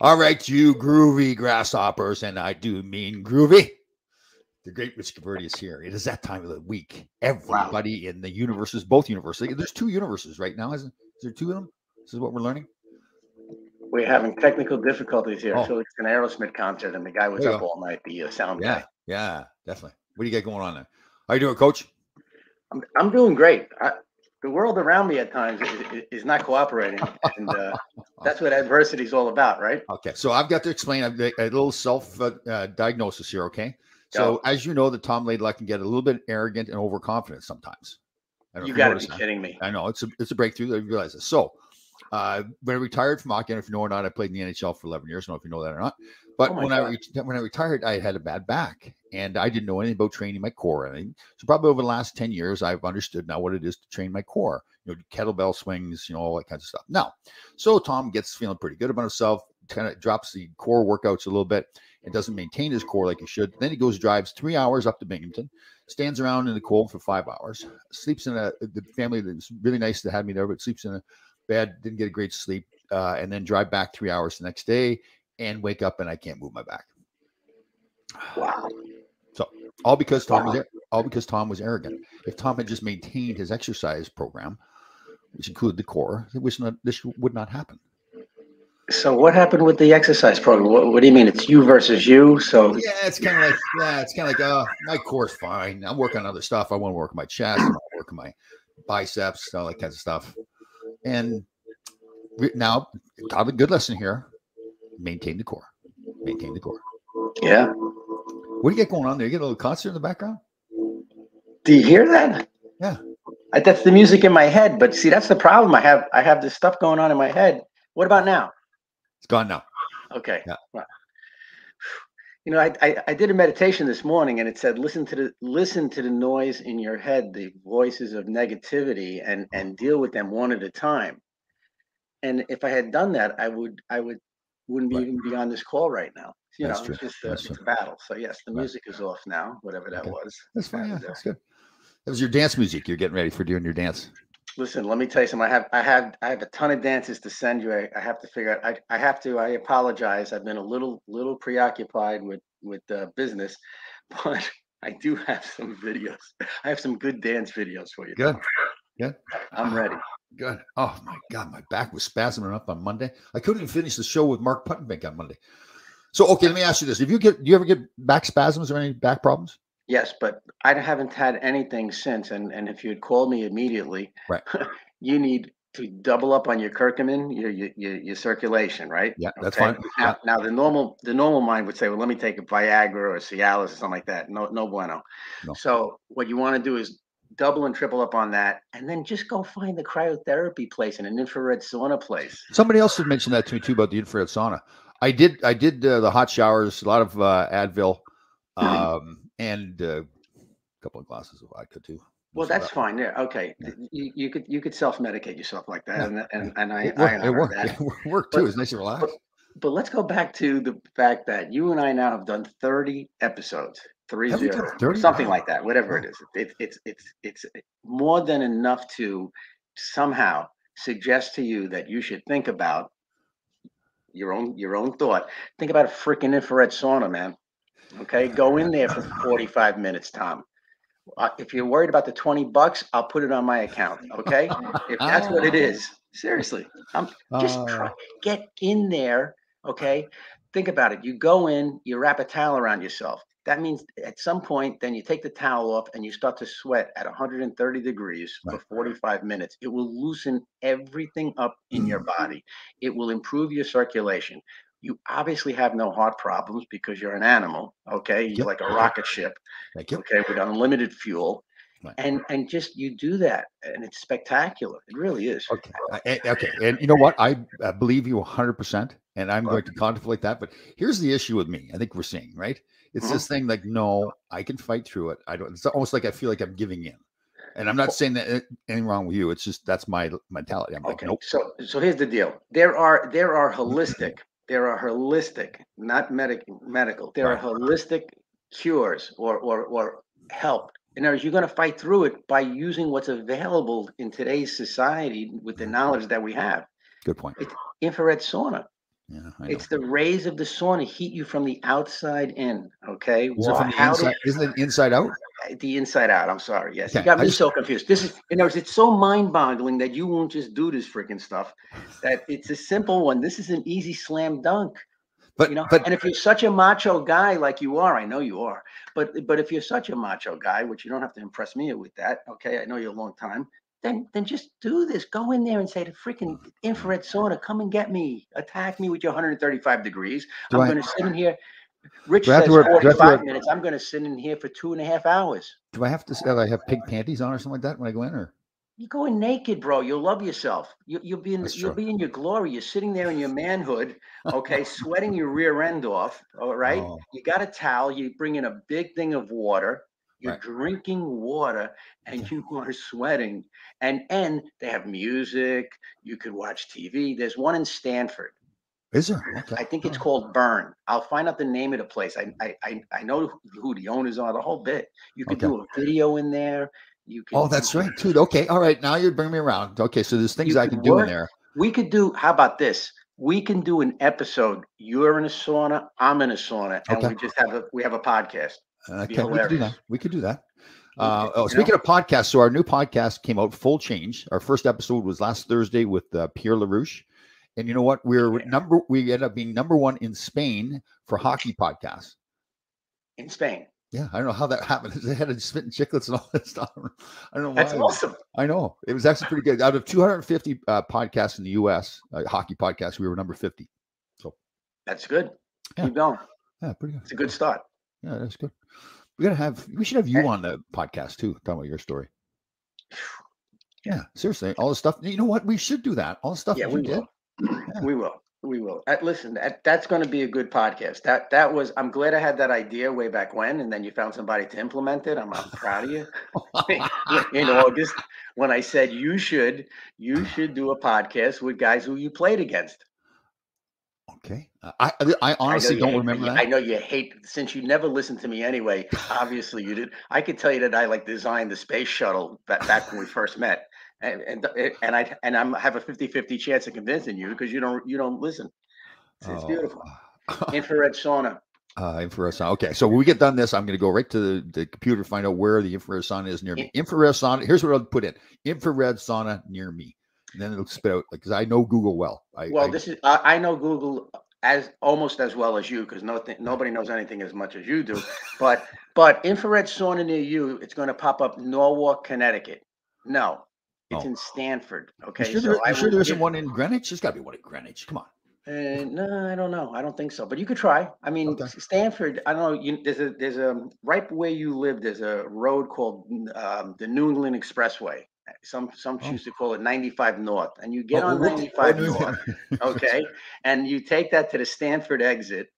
All right, you groovy grasshoppers, and I do mean groovy. The great Rich Gaverty is here. It is that time of the week. Everybody in the universes, both universes. There's two universes right now. Is there two of them? This is what we're learning. We're having technical difficulties here. Oh. I feel like it's an Aerosmith concert, and the guy was up all night. The sound guy. Yeah, definitely. What do you got going on there? How you doing, Coach? I'm doing great. The world around me at times is not cooperating, and that's what adversity is all about, right? Okay, so I've got to explain a little self-diagnosis here, okay? So as you know, that Tom Laidlaw can get a little bit arrogant and overconfident sometimes. You got to be kidding me. I know. It's a breakthrough. I realize this. So when I retired from hockey, and if you know or not, I played in the NHL for 11 years. I don't know if you know that or not. But when I retired, I had a bad back, and I didn't know anything about training my core. And so probably over the last 10 years, I've understood now what it is to train my core. Kettlebell swings, all that kinds of stuff. Now, so Tom gets feeling pretty good about himself, kind of drops the core workouts a little bit, and doesn't maintain his core like he should. Then he drives 3 hours up to Binghamton, stands around in the cold for 5 hours, sleeps in the family that's really nice to have me there, but sleeps in a bed, didn't get a great sleep, and then drive back 3 hours the next day and wake up and I can't move my back. Wow. So all because Tom was arrogant. If Tom had just maintained his exercise program, which included the core, this would not happen. So what happened with the exercise program? What do you mean? It's you versus you? So yeah, it's kind of like my core's fine. I'm working on other stuff. I want to work on my chest. I want to work on my biceps, all that kind of stuff. And now, Tom, a good lesson here: maintain the core. Maintain the core. Yeah. What do you get going on there? You get a little concert in the background? Do you hear that? Yeah. That's the music in my head. But see, that's the problem. I have this stuff going on in my head. What about now? It's gone now. Okay. Yeah. Well, I did a meditation this morning, and it said, listen to the noise in your head, the voices of negativity, and deal with them one at a time. And if I had done that, I wouldn't even be on this call right now. That's true. It's just it's a battle. So yes, the music is off now, whatever that was. That's fine. Yeah, that's good. That was your dance music. You're getting ready for doing your dance. Listen, let me tell you something. I have a ton of dances to send you. I have to figure out. I apologize. I've been a little preoccupied with business, but I do have some videos. I have some good dance videos for you. Good. Good. I'm ready. Good. Oh my God, my back was spasming up on Monday. I couldn't even finish the show with Mark Puttenbank on Monday. So okay, let me ask you this: do you ever get back spasms or any back problems? Yes, but I haven't had anything since. And if you had called me immediately, right, you need to double up on your curcumin, your circulation, right? Yeah, that's fine. Now the normal mind would say, well, let me take a Viagra or Cialis or something like that. No bueno. No. So what you want to do is double and triple up on that, and then just go find the cryotherapy place and an infrared sauna place. Somebody else had mentioned that to me too about the infrared sauna. I did the hot showers, a lot of Advil, and a couple of glasses of vodka too. Well, that's fine. Yeah, okay. Yeah. You could self-medicate yourself like that, and I worked. That. It worked too. It's nice and relaxed. But let's go back to the fact that you and I now have done 30 episodes, 30, something like that, whatever it is. It's more than enough to somehow suggest to you that you should think about your own thought. Think about a freaking infrared sauna, man. Okay, go in there for 45 minutes, Tom. If you're worried about the $20, I'll put it on my account. Okay, if that's what it is, seriously, I'm just get in there. Okay, think about it. You go in, you wrap a towel around yourself. That means at some point, then you take the towel off and you start to sweat at 130 degrees for 45 minutes. It will loosen everything up in your body. It will improve your circulation. You obviously have no heart problems because you're an animal. Okay, you're like a rocket ship. Okay, with unlimited fuel. Right. And just you do that, and it's spectacular. It really is. Okay. And you know what? I believe you 100%, and I'm going to contemplate that. But here's the issue with me. I think we're seeing, right? It's this thing like, no, I can fight through it. I don't. It's almost like I feel like I'm giving in, and I'm not saying that anything wrong with you. It's just that's my mentality. I'm like, nope. So here's the deal. There are holistic. There are holistic, not medical. There are holistic cures or help. In other words, you're going to fight through it by using what's available in today's society with the knowledge that we have. Good point. It's infrared sauna. Yeah, I know. It's the rays of the sauna heat you from the outside in. Okay. Is it from the inside? Isn't it inside out? The inside out. I'm sorry. Yes, Okay. you got me so confused. This is, it's so mind-boggling that you won't just do this freaking stuff. That it's a simple one. This is an easy slam dunk. But and if you're such a macho guy like you are, I know you are. But if you're such a macho guy, which you don't have to impress me with that, okay? I know you a long time. Then just do this. Go in there and say to freaking infrared sauna, come and get me. Attack me with your 135 degrees. I'm going to sit in here. Rich says 45 minutes. I'm going to sit in here for 2.5 hours. Do I have to have pink panties on or something like that when I go in, or? You go in naked, bro. You'll love yourself. You'll be in your glory. You're sitting there in your manhood, okay, sweating your rear end off. All right. Oh. You got a towel. You bring in a big thing of water. You're drinking water, and you are sweating. And they have music. You can watch TV. There's one in Stanford. Is there? Okay. I think it's called Burn. I'll find out the name of the place. I know who the owners are. The whole bit. You could do a video in there. You can. Oh, that's right too. Okay. All right. Now you're bringing me around. Okay. So there's things I can do in there. We could do. How about this? We can do an episode. You're in a sauna. I'm in a sauna, and we just have a podcast. Okay. We could do that. We could do that. Speaking of podcasts, so our new podcast came out, Full Change. Our first episode was last Thursday with Pierre LaRouche. And you know what? We ended up being #1 in Spain for hockey podcasts. In Spain. Yeah, I don't know how that happened. They had spitting chicklets and all that stuff. I don't know why. That's awesome. I know. It was actually pretty good. Out of 250 podcasts in the U.S., hockey podcasts, we were number 50. So that's good. Yeah. Keep going. Yeah, pretty good. It's a good start. Yeah, that's good. We should have you on the podcast too, talking about your story. Yeah, seriously, all the stuff. You know what? We should do that. All the stuff we did. Yeah. We will. Listen, that's going to be a good podcast. That was. I'm glad I had that idea way back when, and then you found somebody to implement it. I'm proud of you. In August, when I said you should do a podcast with guys who you played against. Okay, I honestly don't remember that. I know you hate, since you never listened to me anyway. Obviously, you did. I could tell you that I designed the space shuttle back when we first met. And I have a 50-50 chance of convincing you because you don't listen. It's beautiful. Infrared sauna. Infrared sauna. Okay, so when we get done this, I'm going to go right to the computer to find out where the infrared sauna is near me. Infrared sauna. Here's what I'll put in: infrared sauna near me, and then it'll spit out because I know Google well. I know Google almost as well as you because nobody knows anything as much as you do. But infrared sauna near you, it's going to pop up Norwalk, Connecticut. No. It's in Stanford. Okay. You sure there isn't one in Greenwich? There's got to be one in Greenwich. Come on. No, I don't know. I don't think so. But you could try. I mean, Stanford. I don't know. There's a right where you live. There's a road called the New England Expressway. Some choose to call it 95 North, and you get on 95 North. Okay, and you take that to the Stanford exit.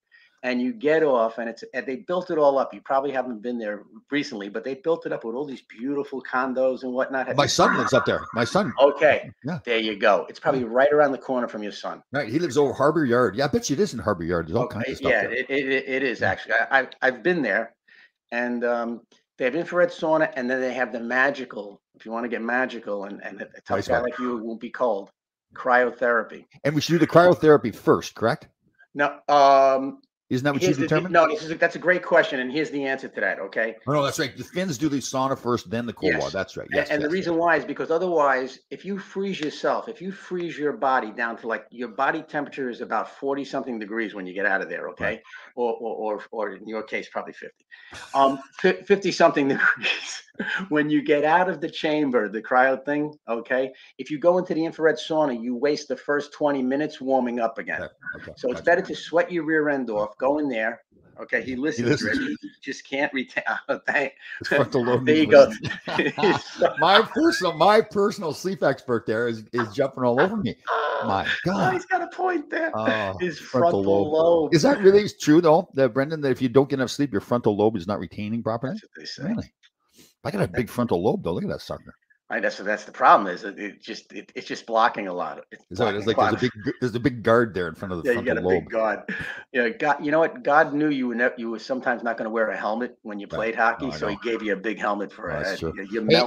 And you get off, and they built it all up. You probably haven't been there recently, but they built it up with all these beautiful condos and whatnot. My son lives up there. My son. Okay. Yeah. There you go. It's probably right around the corner from your son. Right. He lives over Harbor Yard. Yeah, I bet you it is in Harbor Yard. There's all kinds of stuff. Yeah, it is actually. I've been there, and they have infrared sauna, and then they have the magical. If you want to get magical, and a tough guy like you won't be cold, cryotherapy. And we should do the cryotherapy first, correct? No. Isn't that what you determined? No, that's a great question, and here's the answer to that. Okay. Oh, no, that's right. The Finns do the sauna first, then the cold water. That's right. Yes. And the reason why is because otherwise, if you freeze your body down to your body temperature is about 40-something degrees when you get out of there. Okay. Right. Or in your case, probably 50. 50-something degrees when you get out of the chamber, the cryo thing. Okay. If you go into the infrared sauna, you waste the first 20 minutes warming up again. Okay. So it's better to sweat your rear end off. Go in there. Okay, he listens. He just can't retain. There you go. my personal sleep expert there is jumping all over me. My God, he's got a point there. His frontal lobe. Is that really true though, Brendan? That if you don't get enough sleep, your frontal lobe is not retaining properly? That's what they say. Really? I got a big frontal lobe though. Look at that sucker. Right, that's the problem. Is it's just blocking a lot. It's there's a big guard there in front of the frontal lobe. Big guard. Yeah, God. You know what? God knew you were sometimes not going to wear a helmet when you played hockey, so He gave you a big helmet for it. That's true.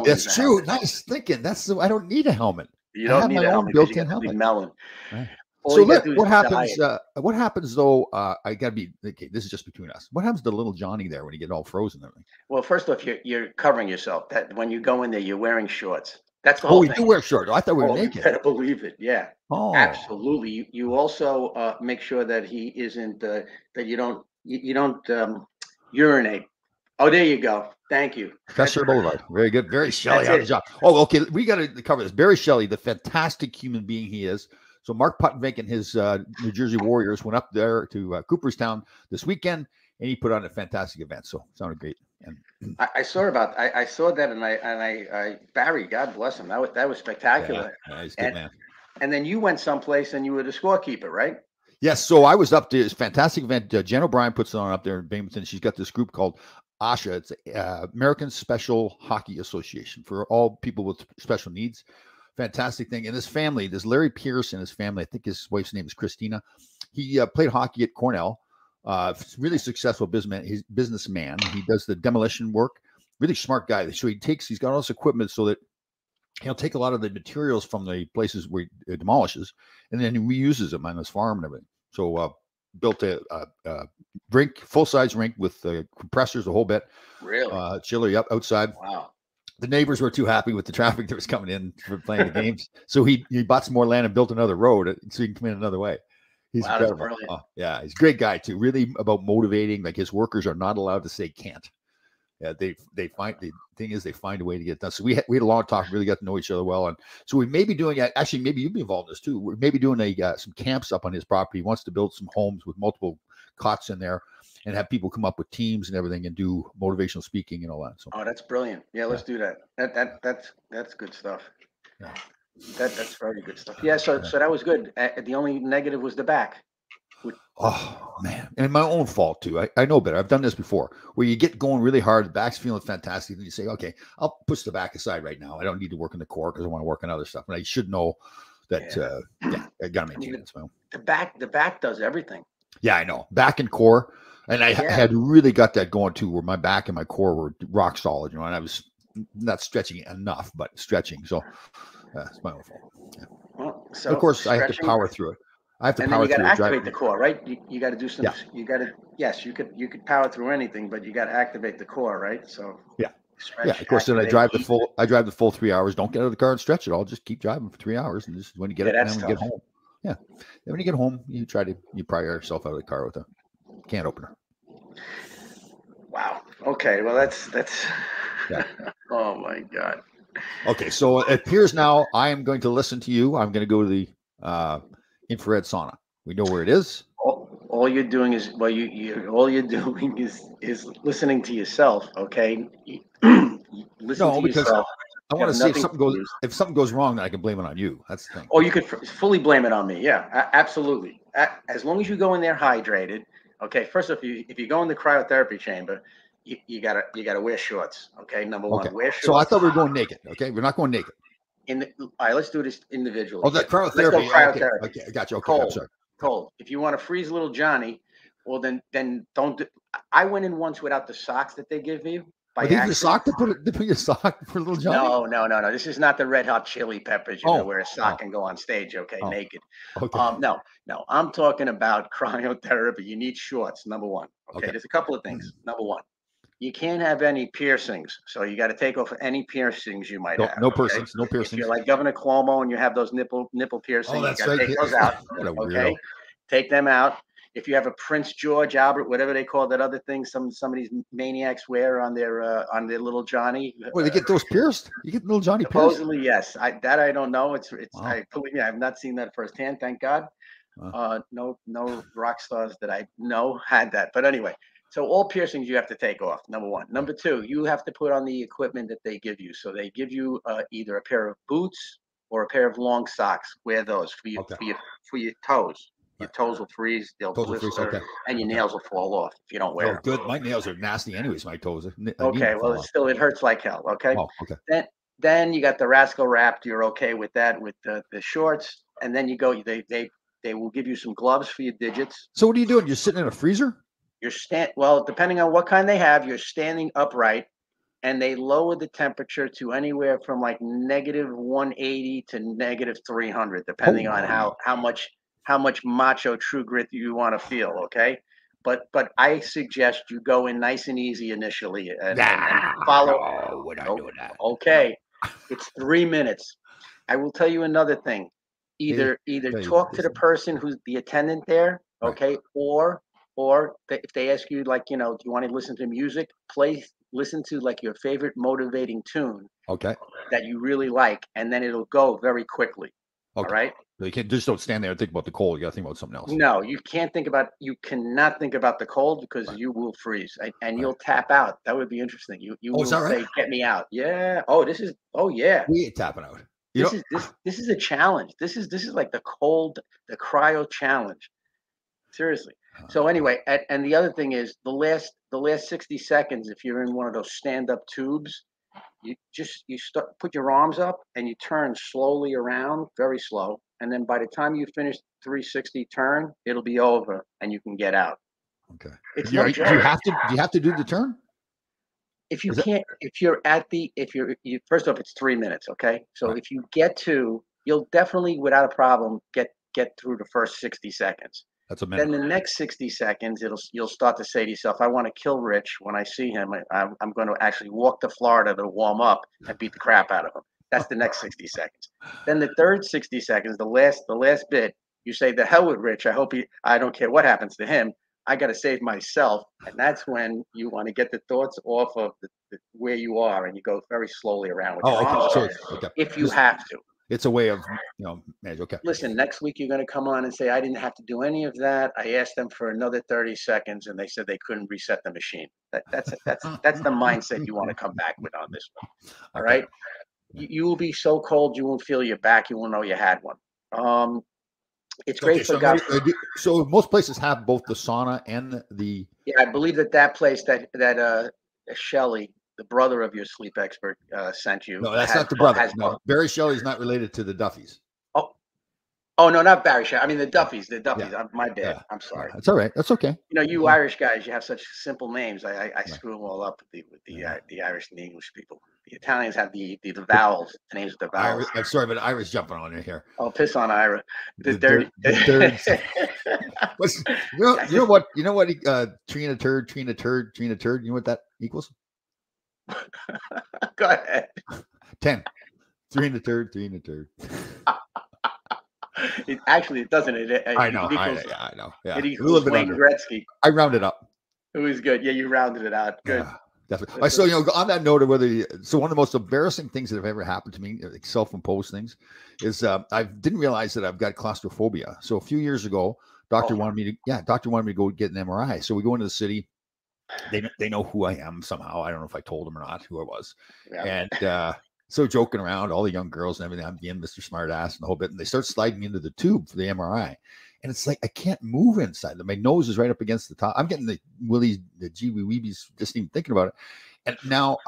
That's true. Nice thinking. I don't need a helmet. You don't need a helmet. Built-in helmet. Melon. Right. So what happens? What happens though? I gotta be okay. This is just between us. What happens to little Johnny there when he get all frozen and everything? Well, first off, you're covering yourself. That when you go in there, you're wearing shorts. That's the whole thing. You do wear shorts. I thought we were naked. You better believe it. Yeah. Oh, absolutely. You also make sure that he isn't that you don't urinate. Oh, there you go. Thank you. Professor Boulevard. Very good. Barry Shelley on the job. Oh, okay. We got to cover this. Barry Shelley, the fantastic human being he is. So Mark Puttenvink and his New Jersey Warriors went up there to Cooperstown this weekend, and he put on a fantastic event. So sounded great. And I saw that, and I Barry, God bless him. That was spectacular. Yeah, he's a good man. And then you went someplace, and you were the scorekeeper, right? Yes. So I was up to this fantastic event. Jen O'Brien puts it on up there in Binghamton. She's got this group called ASHA. It's American Special Hockey Association for all people with special needs. Fantastic thing. And this family, this Larry Pierce and his family, I think his wife's name is Christina. He played hockey at Cornell. Really successful businessman. He does the demolition work. Really smart guy. So he's got all this equipment so that he'll take a lot of the materials from the places where he demolishes, and then he reuses them on his farm and everything. So built a rink, full-size rink with compressors, a whole bit. Really? Chiller outside. Wow. The neighbors were too happy with the traffic that was coming in for playing the games. So he bought some more land and built another road so he can come in another way. He's incredible. Yeah, he's a great guy too. Really about motivating. Like his workers are not allowed to say can't. Yeah, they find the thing is they find a way to get it done. So we had a long talk, really got to know each other well, and so we may be doing actually maybe you'd be involved in this too. We're maybe doing some camps up on his property. He wants to build some homes with multiple cots in there, and have people come up with teams and everything and do motivational speaking and all that. So that's brilliant. Yeah, let's do that. That's good stuff. Yeah. That's very good stuff. Yeah, so that was good. The only negative was the back. Oh man, and my own fault too. I know better. I've done this before, where you get going really hard, the back's feeling fantastic, and you say, "Okay, I'll push the back aside right now. I don't need to work in the core because I want to work on other stuff." And I should know that. I got to maintain it. So the back does everything. Yeah, I know, back and core, and I had really got that going too, where my back and my core were rock solid. And I was not stretching enough, but stretching. So it's my own fault. Yeah. Well, so of course, I have to power through it. I have to power through. You got to activate the core, right? You got to do some. Yeah. You got to. Yes, you could power through anything, but you got to activate the core, right? So stretch, of course. Then I drive the full 3 hours. Don't get out of the car and stretch it all. Just keep driving for 3 hours, and just when you get get home. Yeah, and when you get home, you pry yourself out of the car with a can opener. Wow. Okay. Well, that's. Yeah. Oh my God. Okay, so it appears now I am going to listen to you. I'm going to go to the infrared sauna. We know where it is. All you're doing is is listening to yourself. Okay. Listen to yourself. I want to see if something goes wrong, then I can blame it on you. That's the thing. Oh, you could fully blame it on me. Yeah, absolutely. As long as you go in there hydrated. Okay. First, if you go in the cryotherapy chamber, you gotta wear shorts. Okay. Number one, wear shorts. So I thought we were going naked. Okay, we're not going naked. All right, let's do this individually. Oh, that cryotherapy. Okay, I got you. Okay, I'm sorry. Cold. If you want to freeze little Johnny, well then don't. I went in once without the socks that they give you. The sock to put your sock for little Johnny? No. This is not the Red Hot Chili Peppers. You wear a sock and go on stage. Okay, naked. Okay. No. I'm talking about cryotherapy. You need shorts. Number one. Okay. There's a couple of things. Number one. You can't have any piercings, so you got to take off any piercings you might have. No piercings. No piercings. If you're like Governor Cuomo and you have those nipple piercings, that's you got to take those out. Okay, take them out. If you have a Prince George, Albert, whatever they call that other thing, some of these maniacs wear on their little Johnny. Well, they get those pierced. You get little Johnny pierced. Supposedly, yes. I don't know. I believe me, I've not seen that firsthand. Thank God. No rock stars that I know had that. But anyway. So all piercings you have to take off, number one. Number two, you have to put on the equipment that they give you. So they give you either a pair of boots or a pair of long socks. Wear those for your toes. Your toes will freeze, they'll blister, and your nails will fall off if you don't wear them. Good. My nails are nasty anyways, my toes. Okay, well, it hurts like hell, okay? Oh, okay. Then you got the Rascal Wrapped. You're okay with that, with the shorts. And then you go, they will give you some gloves for your digits. So what are you doing? You're sitting in a freezer? Well, depending on what kind they have, you're standing upright, and they lower the temperature to anywhere from like -180 to -300, depending on how how much macho true grit you want to feel. Okay. But I suggest you go in nice and easy initially and follow. No, we're not doing that. Okay. No. It's 3 minutes. I will tell you another thing. Either talk to the person who's the attendant there, okay, right. or if they ask you, like, do you want to listen to music, listen to like your favorite motivating tune, okay, that you really like, and then it'll go very quickly. Okay. All right. So you can't just don't stand there and think about the cold. You got to think about something else. No, you cannot think about the cold, because you will freeze and you'll tap out. That would be interesting. You will say, "Get me out." Yeah. Yeah. We ain't tapping out. This is a challenge. This is like the cryo challenge. Seriously. So anyway, and the other thing is the last 60 seconds, if you're in one of those stand-up tubes, you put your arms up and you turn slowly around, very slow, and then by the time you finish 360 turn, it'll be over and you can get out. Okay. Do you have to do the turn? If you can't, first off, it's 3 minutes. Okay. So if you you'll definitely, without a problem, get through the first 60 seconds. That's a minute. Then the next 60 seconds, you'll start to say to yourself, I want to kill Rich. When I see him, I'm going to actually walk to Florida to warm up and beat the crap out of him. That's the next 60 seconds. Then the third 60 seconds, the last bit, you say, the hell with Rich. I don't care what happens to him. I got to save myself. And that's when you want to get the thoughts off of where you are, and you go very slowly around with your arms up, if you have to. It's a way of, okay. Listen, next week you're going to come on and say, I didn't have to do any of that. I asked them for another 30 seconds and they said they couldn't reset the machine. That's the mindset you want to come back with on this one. All right. You will be so cold you won't feel your back. You won't know you had one. It's great for guys. So most places have both the sauna and the. Yeah, I believe that place that Shelley, the brother of your sleep expert, sent you. No, that's not the brother. No, Barry Shelley's not related to the Duffys. Oh no, not Barry Shelley. I mean the Duffys. Yeah. My bad. Yeah. I'm sorry. That's all right. That's okay. You Irish guys, you have such simple names. I screw them all up with the Irish and the English people. The Italians have the vowels. The names of the vowels. I'm sorry, but Ira's jumping on you here. Oh, piss on Ira. The dirty. You know what? Trina turd. You know what that equals? Go ahead. 10. 3 and a third. It doesn't. I know. Yeah. It equals Wayne Gretzky. I rounded up. It was good. Yeah, you rounded it out. Good. Yeah, definitely. So on that note of one of the most embarrassing things that have ever happened to me, like self-imposed things, is I didn't realize that I've got claustrophobia. So a few years ago, doctor wanted me to go get an MRI. So we go into the city. They know who I am somehow. I don't know if I told them or not who I was. Yeah. And so joking around, all the young girls and everything, I'm being Mr. Smartass and the whole bit. And they start sliding me into the tube for the MRI. And it's like, I can't move inside. My nose is right up against the top. I'm getting the willies, the jeebie-weebies, just even thinking about it. And now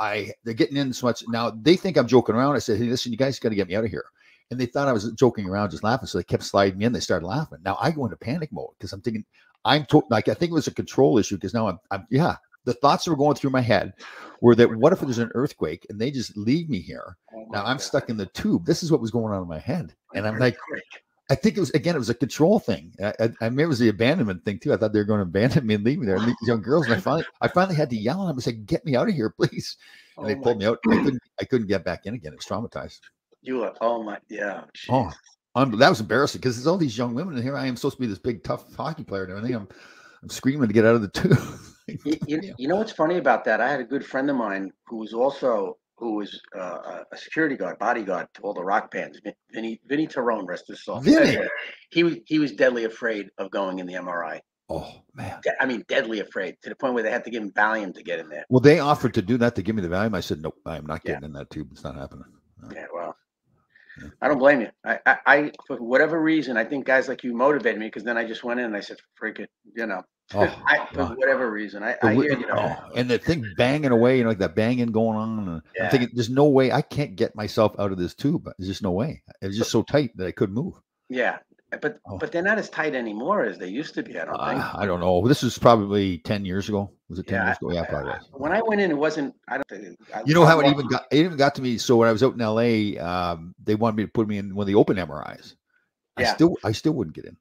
they're getting in so much. Now they think I'm joking around. I said, hey, listen, you guys got to get me out of here. And they thought I was joking around, just laughing. So they kept sliding me in. They started laughing. Now I go into panic mode because I'm thinking, I think it was a control issue because now the thoughts that were going through my head were that what if there's an earthquake and they just leave me here? Now I'm stuck in the tube. This is what was going on in my head. And I'm like, I think it was a control thing. I mean, it was the abandonment thing too. I thought they were going to abandon me and leave me there. And these young girls, and I finally had to yell at them and say, get me out of here, please. And they pulled me out. I couldn't get back in again. It was traumatized. You were, yeah. Geez. That was embarrassing because there's all these young women in here. I am supposed to be this big, tough hockey player and everything. I'm screaming to get out of the tube. You know what's funny about that? I had a good friend of mine who was a security guard, bodyguard to all the rock bands. Vinny Terone, rest his soul. Vinny. He was deadly afraid of going in the MRI. Oh man! I mean, deadly afraid to the point where they had to give him Valium to get in there. Well, they offered to do that to give me the Valium. I said, nope, I'm not getting in that tube. It's not happening. No. Yeah, well. I don't blame you. I for whatever reason, I think guys like you motivated me because then I just went in and I said, "Freak it," for whatever reason, I hear you. And the thing banging away, like that banging going on. And I'm thinking, there's no way I can't get myself out of this tube. There's just no way. It was just so tight that I couldn't move. Yeah, but they're not as tight anymore as they used to be. I don't think. I don't know. This was probably 10 years ago. Was it 10 years ago? Yeah, probably was. When I went in, it wasn't. I don't think. You know how it even got to me. So when I was out in LA, they wanted me to put me in one of the open MRIs. I still wouldn't get in.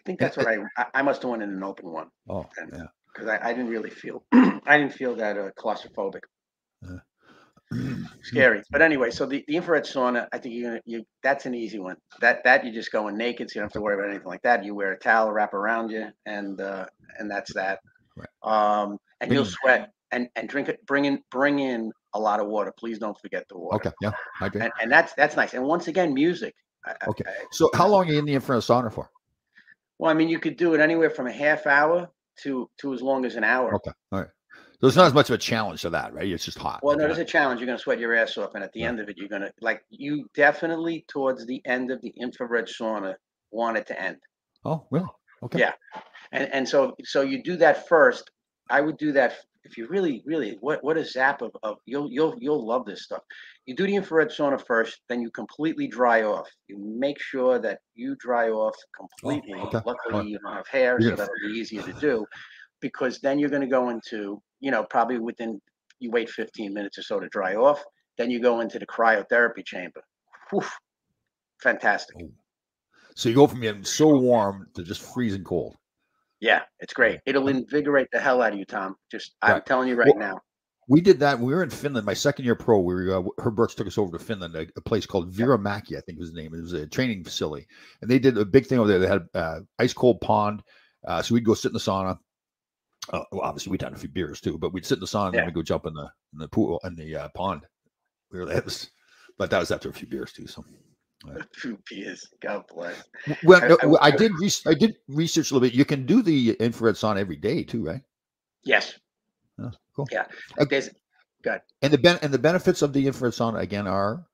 think that's what I must have went in an open one. Oh, yeah. Because I didn't really feel I didn't feel that claustrophobic. Scary. But anyway, so the infrared sauna, I think that's an easy one. That you're just going naked, so you don't have to worry about anything like that. You wear a towel, wrap around you, and that's that. Right. And you'll sweat and drink it. Bring in a lot of water. Please don't forget the water. Okay. Yeah. I agree. And that's nice. And once again, music. Okay. So how long are you in the infrared sauna for? Well, I mean, you could do it anywhere from a half hour to as long as an hour. Okay. All right. So it's not as much of a challenge to that, right? It's just hot. Well, no, there's a challenge. You're going to sweat your ass off. And at the end of it, you're going to, you definitely towards the end of the infrared sauna want it to end. Oh, really? Okay. Yeah. And so you do that first. I would do that if you really, what a zap of you'll love this stuff. You do the infrared sauna first, then you completely dry off. You make sure that you dry off completely. Oh, okay. Luckily, you don't have hair, so that'll be easier to do. Because then you're going to go into, probably you wait 15 minutes or so to dry off. Then you go into the cryotherapy chamber. Whew, fantastic. So you go from getting so warm to just freezing cold. Yeah, it's great. It'll invigorate the hell out of you, Tom. I'm telling you right now. We did that. We were in Finland. My second year pro. Herb Brooks took us over to Finland, a place called Viramäki, I think was the name. It was a training facility, and they did a big thing over there. They had ice cold pond, so we'd go sit in the sauna. Well, obviously we'd had a few beers too, but we'd sit in the sauna and then we'd go jump in the pool in the pond. But that was after a few beers too. So. A few beers, God bless. Well, I did research a little bit. You can do the infrared sauna every day too, right? Yes. Oh, cool. Yeah. Good. And the benefits of the infrared sauna again are.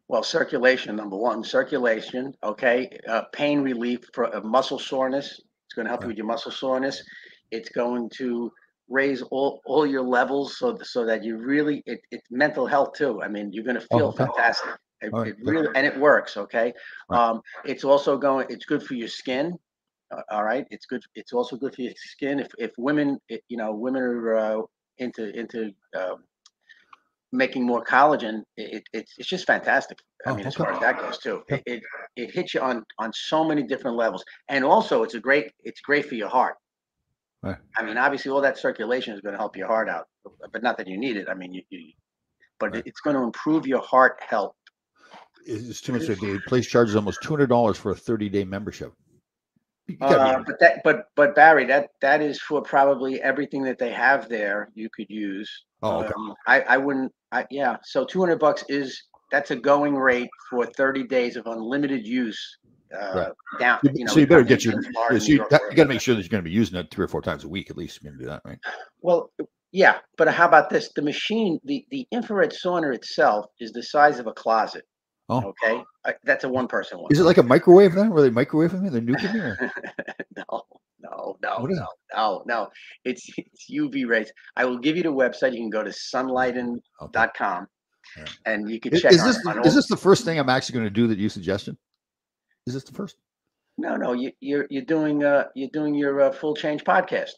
Well, circulation, number one. Circulation, okay. Pain relief for muscle soreness. It's going to help you with your muscle soreness. It's going to raise all your levels so that you really it's mental health too. I mean, you're going to feel fantastic. It really, and it works. Okay. Right. It's also it's good for your skin. All right. It's good. It's also good for your skin. If women, women are into making more collagen, it's just fantastic. I mean, as far as that goes too, it hits you on so many different levels, and also it's great for your heart. Right. I mean, obviously, all that circulation is going to help your heart out, but not that you need it. I mean, but it's going to improve your heart health. It's too much. The place charges almost $200 for a 30-day membership. But Barry, that is for probably everything that they have there. You could use. Oh, okay. I wouldn't. So $200 that's a going rate for 30 days of unlimited use. Down. So you better get you got to make sure that you're going to be using it 3 or 4 times a week at least. You're going to do that, right? Well, yeah, but how about this? The machine, the infrared sauna itself is the size of a closet. Oh, okay. That's a one-person one. Is it like a microwave then? Were they microwaving me? They're nuking me? No. It's UV rays. I will give you the website. You can go to sunlighten.com and you can check. Is this the first thing I'm actually going to do that you suggested? Is this the first? No. You're doing your Full Change podcast.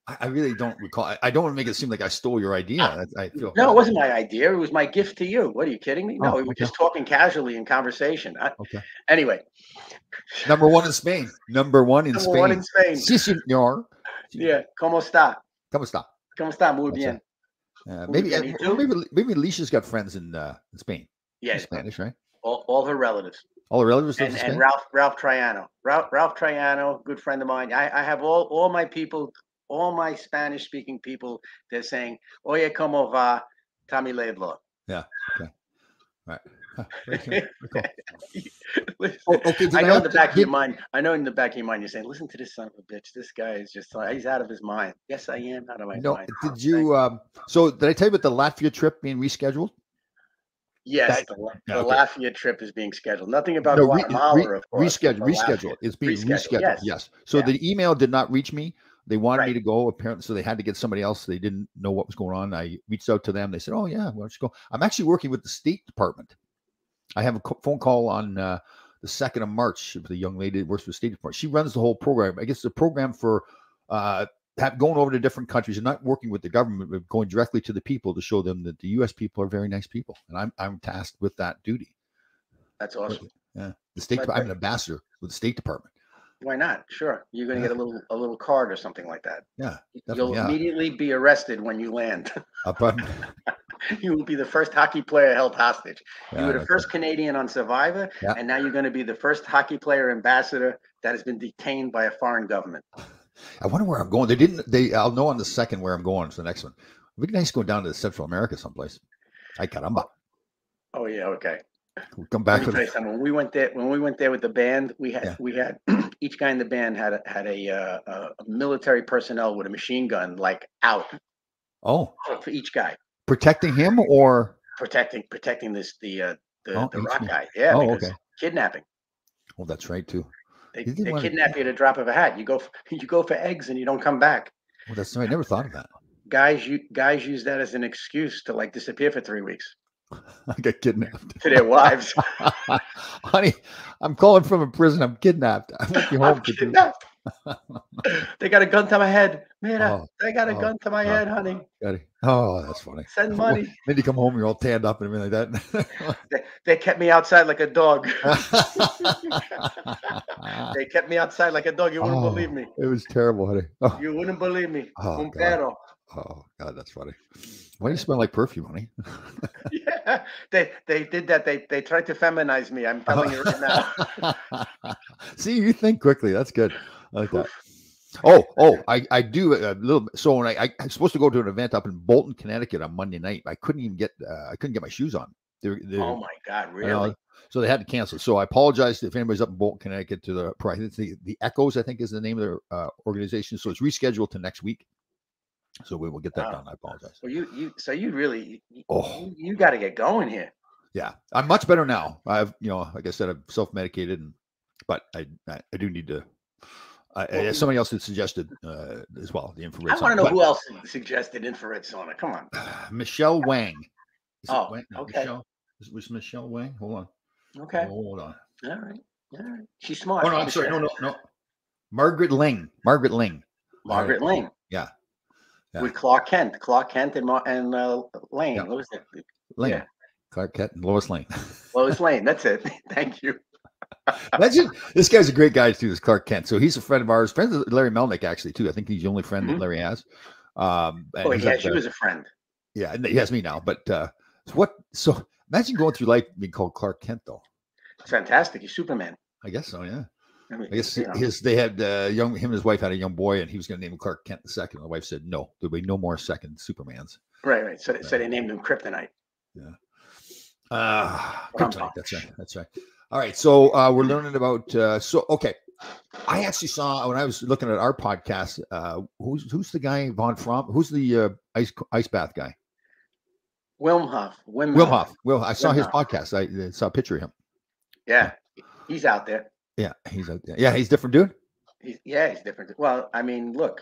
I really don't recall. I don't want to make it seem like I stole your idea. I feel no, it wasn't my idea. It was my gift to you. What are you kidding me? No, we were just talking casually in conversation. Anyway, number one in Spain. Number one in Spain. Sí, señor. Yeah. ¿Cómo está? ¿Cómo está? ¿Cómo está? Muy bien. Maybe Alicia's got friends in Spain. Yeah, in Spanish, right? All her relatives. All the relatives and Ralph Triano. Ralph Triano, good friend of mine. I have all my people. All my Spanish-speaking people, they're saying, "Oye, cómo va, Tommy Laidlaw?" Yeah. Okay. All right. I know in the back of your mind. You're saying, "Listen to this son of a bitch. This guy is he's out of his mind." Yes, I am out of my mind. Did you? So did I tell you about the Latvia trip being rescheduled? Yes, the Latvia trip is being scheduled. Nothing about Guatemala, of course. Rescheduled. It's being rescheduled. Yes. So the email did not reach me. They wanted me to go, apparently, so they had to get somebody else. They didn't know what was going on. I reached out to them. They said, "Oh yeah, why don't you go?" I'm actually working with the State Department. I have a phone call on the 2nd of March with a young lady that works for the State Department. She runs the whole program. I guess it's a program for going over to different countries and not working with the government, but going directly to the people to show them that the U.S. people are very nice people, and I'm tasked with that duty. That's awesome. Yeah, the State. I'm an ambassador with the State Department. Why not? Sure. You're going to get a little card or something like that. Yeah. You'll immediately be arrested when you land. Probably. You will be the first hockey player held hostage. You were the first Canadian on Survivor, and now you're going to be the first hockey player ambassador that has been detained by a foreign government. I wonder where I'm going. I'll know on the second where I'm going for the next one. It'd be nice going down to Central America someplace. Ay caramba. Oh yeah, okay. We'll come back. When we went there with the band, we had each guy in the band had a military personnel with a machine gun out. Oh. For each guy. Protecting him or protecting the rock guy. Yeah. Oh, okay. Kidnapping. Oh, that's right too. They kidnap you at a drop of a hat. You go for eggs and you don't come back. Well, that's right. I never thought of that. Guys use that as an excuse to disappear for 3 weeks. I got kidnapped. To their wives. Honey, I'm calling from a prison. I'm kidnapped. I won't be home. Kidnapped. They got a gun to my head. Man, they got a gun to my head, honey. Oh, that's funny. Send money. Then you come home, you're all tanned up and everything like that. They kept me outside like a dog. They kept me outside like a dog. You wouldn't believe me. It was terrible, honey. Oh. You wouldn't believe me. Oh, God, that's funny. Why do you smell like perfume, honey? Yeah, they did that. They tried to feminize me. I'm telling you right now. See, you think quickly. That's good. I like that. Oh, I do a little bit. So when I'm supposed to go to an event up in Bolton, Connecticut on Monday night. I couldn't get my shoes on. Oh my God, really? So they had to cancel. So I apologize if anybody's up in Bolton, Connecticut to the Echoes, I think is the name of their organization. So it's rescheduled to next week. So we will get that done. I apologize. Well, you got to get going here. Yeah, I'm much better now. I've, like I said, I've self-medicated, but I do need to. Somebody else had suggested as well the infrared. I want to know who else suggested infrared sauna. Come on, Michelle Wang. Wang? No, okay. Was Michelle Wang? Hold on. Okay. Hold on. All right. She's smart. Oh no, I'm sorry. No. Margaret Ling. Margaret Ling. Yeah. With Clark Kent and Lane. What was it? Lane. Yeah. Clark Kent and Lois Lane. Lois Lane. That's it. Thank you. Imagine, this guy's a great guy too. This Clark Kent. So he's a friend of ours. Friend of Larry Melnick actually too. I think he's the only friend that Larry has. He was a friend. Yeah, and he has me now. But So imagine going through life being called Clark Kent though. It's fantastic. He's Superman. I guess so. Yeah. I guess they had him and his wife had a young boy, and he was going to name him Clark Kent II. And the wife said, "No, there'll be no more second Supermans." Right. So they named him Kryptonite. Yeah. Kryptonite. That's right. All right. So we're learning about. Okay. I actually saw when I was looking at our podcast. Who's the guy Von Fromm? Who's the ice bath guy? Wim Hof. I saw his podcast. I saw a picture of him. Yeah, he's out there. Yeah, he's out there. Yeah, he's different, dude. He's different. Well, I mean, look,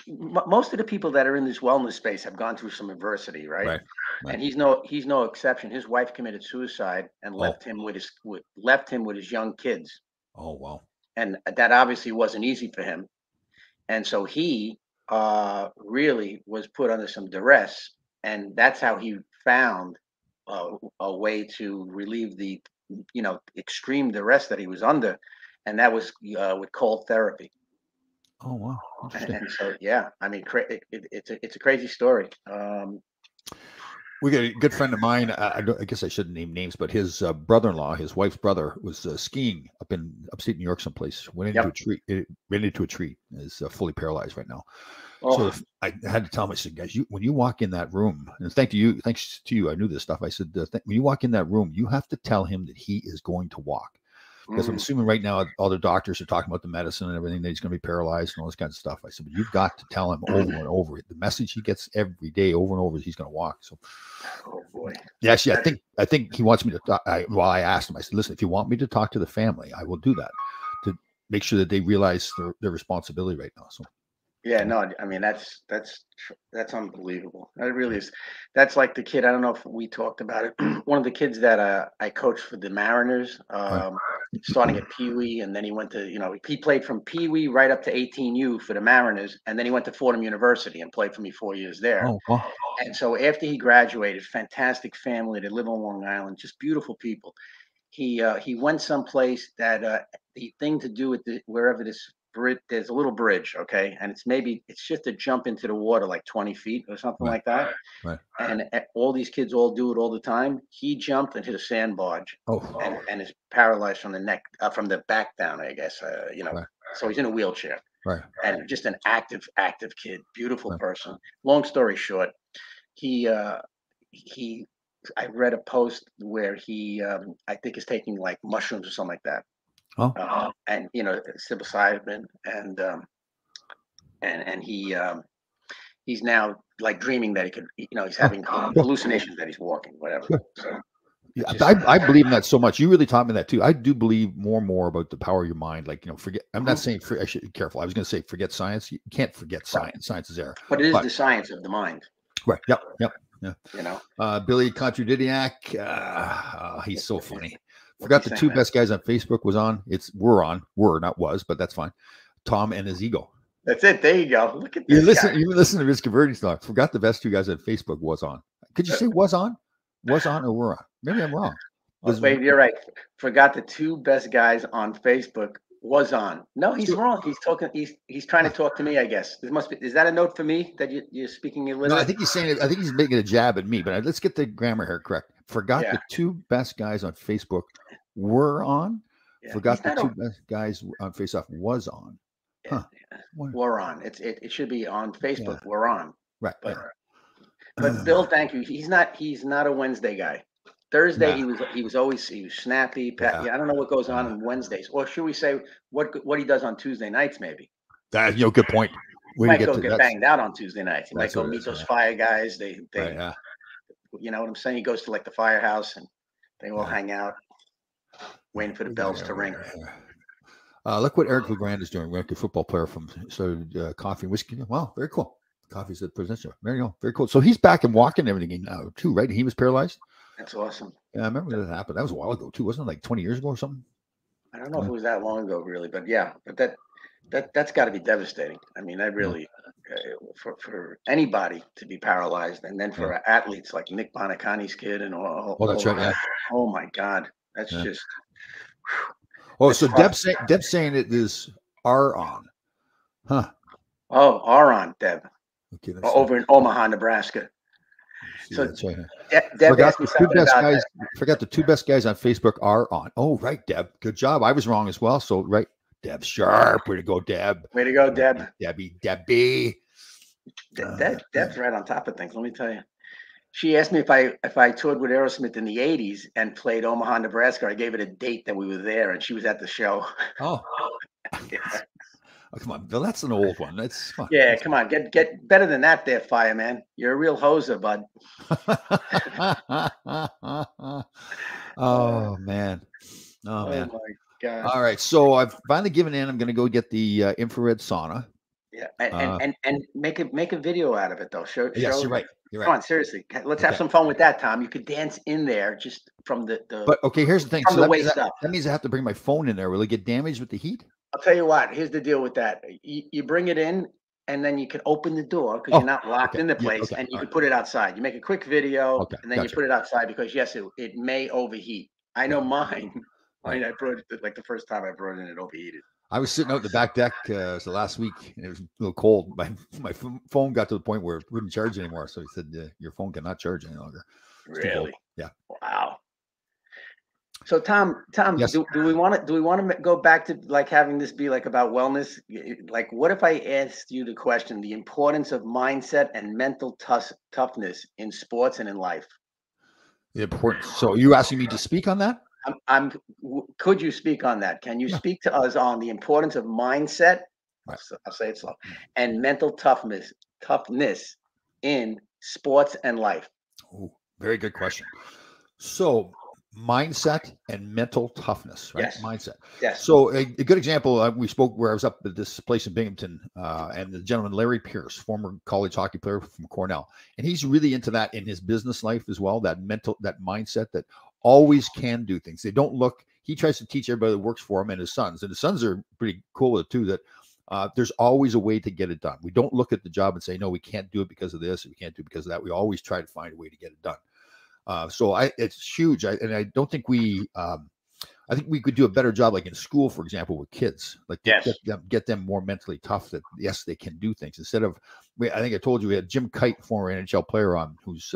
most of the people that are in this wellness space have gone through some adversity, right? And he's no exception. His wife committed suicide and left him with his young kids. Oh wow! And that obviously wasn't easy for him, and so he really was put under some duress, and that's how he found a way to relieve the extreme duress that he was under, and that was with cold therapy. Oh wow! And so I mean, it's a crazy story. We got a good friend of mine. I guess I shouldn't name names, but his brother-in-law, his wife's brother, was skiing up in upstate New York, someplace. Went into a tree. It ran into a tree. Is fully paralyzed right now. Oh. So I had to tell him, I said, guys, when you walk in that room, and thanks to you, I knew this stuff. I said, when you walk in that room, you have to tell him that he is going to walk. Because I'm assuming right now all the doctors are talking about the medicine and everything, that he's going to be paralyzed and all this kind of stuff. I said, but you've got to tell him over and over. The message he gets every day over and over is he's going to walk. So, oh boy. Yeah, actually, I think he wants me to talk. I asked him, I said, listen, if you want me to talk to the family, I will do that to make sure that they realize their responsibility right now. So. Yeah, no, I mean, that's unbelievable. That really is. That's like the kid. I don't know if we talked about it. One of the kids that I coached for the Mariners, starting at Pee Wee, and then he went to, he played from Pee Wee right up to 18U for the Mariners, and then he went to Fordham University and played for me 4 years there. Oh, wow. And so after he graduated, fantastic family. They live on Long Island, just beautiful people. he went someplace that the thing to do with wherever this bridge, there's a little bridge, okay, and it's just a jump into the water like 20 feet or something like that. Right. And all these kids all do it all the time. He jumped and hit a sand barge, and is paralyzed from the neck, from the back down, I guess. Right. So he's in a wheelchair. Right. And just an active kid, beautiful person. Long story short, I read a post where he, I think, is taking like mushrooms or something like that. Oh. And psilocybin, and he's now like dreaming that he could, he's having hallucinations that he's walking, whatever. So, yeah, I believe in that so much. You really taught me that too. I do believe more and more about the power of your mind. Like, forget. I'm not saying I should be careful. I was going to say forget science. You can't forget science. Right. Science is there. But it is the science of the mind. Right. Yep. Yeah. Billy Contradidiac. He's so funny. Forgot the two best guys on Facebook was on. Were, not was, but that's fine. Tom and his ego. That's it. There you go. Look at this. You listen to his converting stuff. Forgot the best two guys on Facebook was on. Could you say was on? Was on or were on? Maybe I'm wrong. Wait, you're right. Forgot the two best guys on Facebook was on. No, he's wrong. He's talking. He's trying to talk to me, I guess. Is that a note for me that you're speaking illiterate? No, I think he's saying it. I think he's making a jab at me. But let's get the grammar here correct. Forgot the two best guys on Facebook were on. Yeah, forgot the two best guys on Face Off was on. Huh. Yeah. We're on. It should be on Facebook. Yeah. We're on. Right. But Bill, thank you. He's not a Wednesday guy. Thursday he was snappy. I don't know what goes on Wednesdays, or should we say what he does on Tuesday nights? Maybe. That good point. He might get banged out on Tuesday nights. He might go meet those fire guys. They you know what I'm saying? He goes to like the firehouse and they all hang out, waiting for the bells to ring. Look what Eric LeGrand is doing. We're a football player from Coffee and Whiskey. Wow, very cool. Coffee's at presidential. There you go. Very cool. So he's back and walking and everything now too, right? He was paralyzed. That's awesome. Yeah, I remember that happened. That was a while ago too, wasn't it? Like 20 years ago or something. I don't know if it was that long ago, really, but yeah. But that's got to be devastating. I mean, that really for anybody to be paralyzed, and then for athletes like Nick Bonacani's kid and all. Oh, that's right. Yeah. Oh my God, that's just. Oh, so Deb's saying it is R on, huh? Oh, R on, Deb. Okay, over in Omaha, Nebraska. So right. Deb forgot the two best guys on Facebook are on. Oh, right, Deb. Good job. I was wrong as well. So right, Deb sharp. Way to go, Deb. Way to go, Deb. Debbie. Deb's right on top of things. Let me tell you. She asked me if I toured with Aerosmith in the 80s and played Omaha, Nebraska. I gave it a date that we were there, and she was at the show. Oh. Yeah. Oh, come on, Bill. That's an old one. That's fun. Yeah, come on. Get better than that there, fireman. You're a real hoser, bud. Oh, man. Oh, man. My God. All right. So I've finally given in. I'm going to go get the infrared sauna. Yeah. And make a video out of it, though. Yes, you're right. Come on, seriously. Let's have some fun with that, Tom. You could dance in there just from the But okay, here's the thing. From the waist up. That means I have to bring my phone in there. Will it get damaged with the heat? I'll tell you what. Here's the deal with that. You bring it in, and then you can open the door because you're not locked in the place, and you can put it outside. You make a quick video, and then you put it outside because, yes, it may overheat. I know mine. I mean, I brought it like the first time I brought it in, it overheated. I was sitting out the back deck so last week, and it was a little cold. My phone got to the point where it wouldn't charge anymore. So he said, your phone cannot charge any longer. Really? Yeah. Wow. So Tom, yes. do we want to go back to like having this be like about wellness? Like, what if I asked you the question, the importance of mindset and mental toughness in sports and in life? The importance. So you asking me to speak on that? Could you speak on that? Can you speak to us on the importance of mindset? Right. I'll say it slow. And mental toughness in sports and life. Oh, very good question. So mindset and mental toughness, right? Yes. Mindset. Yes. So a good example, we spoke where I was up at this place in Binghamton, and the gentleman, Larry Pierce, former college hockey player from Cornell. And he's really into that in his business life as well, that mindset that always can do things. They don't look, he tries to teach everybody that works for him and his sons are pretty cool with it too, that there's always a way to get it done. We don't look at the job and say, no, we can't do it because of this, we can't do it because of that. We always try to find a way to get it done. So it's huge. And I don't think we I think we could do a better job, like in school, for example, with kids, like get them more mentally tough that yes, they can do things instead of. I think I told you we had Jim Kite, former NHL player, on who's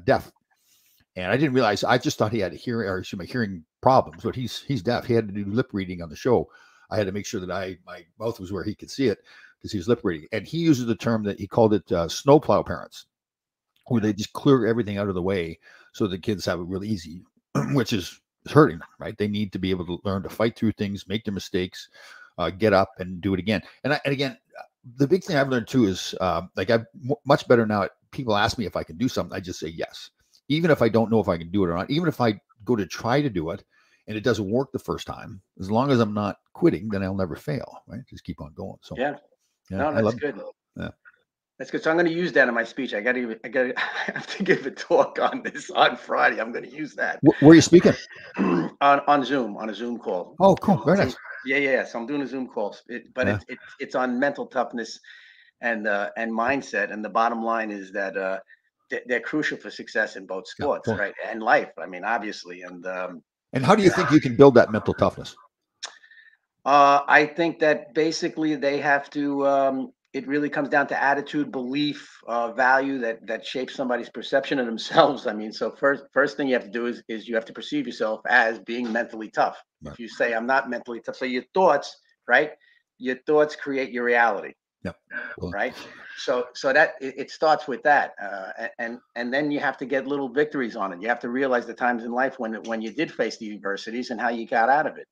deaf, and I didn't realize. I just thought he had hearing problems, but he's deaf. He had to do lip reading on the show. I had to make sure that my mouth was where he could see it because he was lip reading, and he uses the term that he called it snowplow parents, where they just clear everything out of the way so the kids have it really easy, which is hurting them, right? They need to be able to learn to fight through things, make their mistakes, get up and do it again. And again, the big thing I've learned too is like I'm much better now. People ask me if I can do something, I just say yes, even if I don't know if I can do it or not. Even if I go to try to do it and it doesn't work the first time, as long as I'm not quitting, then I'll never fail, right? Just keep on going. So yeah no, that's good. Yeah. That's good. So I'm going to use that in my speech. I have to give a talk on this on Friday. I'm going to use that. Where are you speaking? on Zoom, on a Zoom call. Oh, cool. Very nice. Yeah. So I'm doing a Zoom call, it's on mental toughness and mindset. And the bottom line is that they're crucial for success in both sports, right, and life. I mean, obviously. And how do you think you can build that mental toughness? I think that basically they have to. It really comes down to attitude, belief, value that shapes somebody's perception of themselves. I mean, so first thing you have to do is you have to perceive yourself as being mentally tough. Right. If you say I'm not mentally tough, so your thoughts, right? Your thoughts create your reality. Yep. Cool. Right. So that it starts with that, and then you have to get little victories on it. You have to realize the times in life when you did face the adversities and how you got out of it.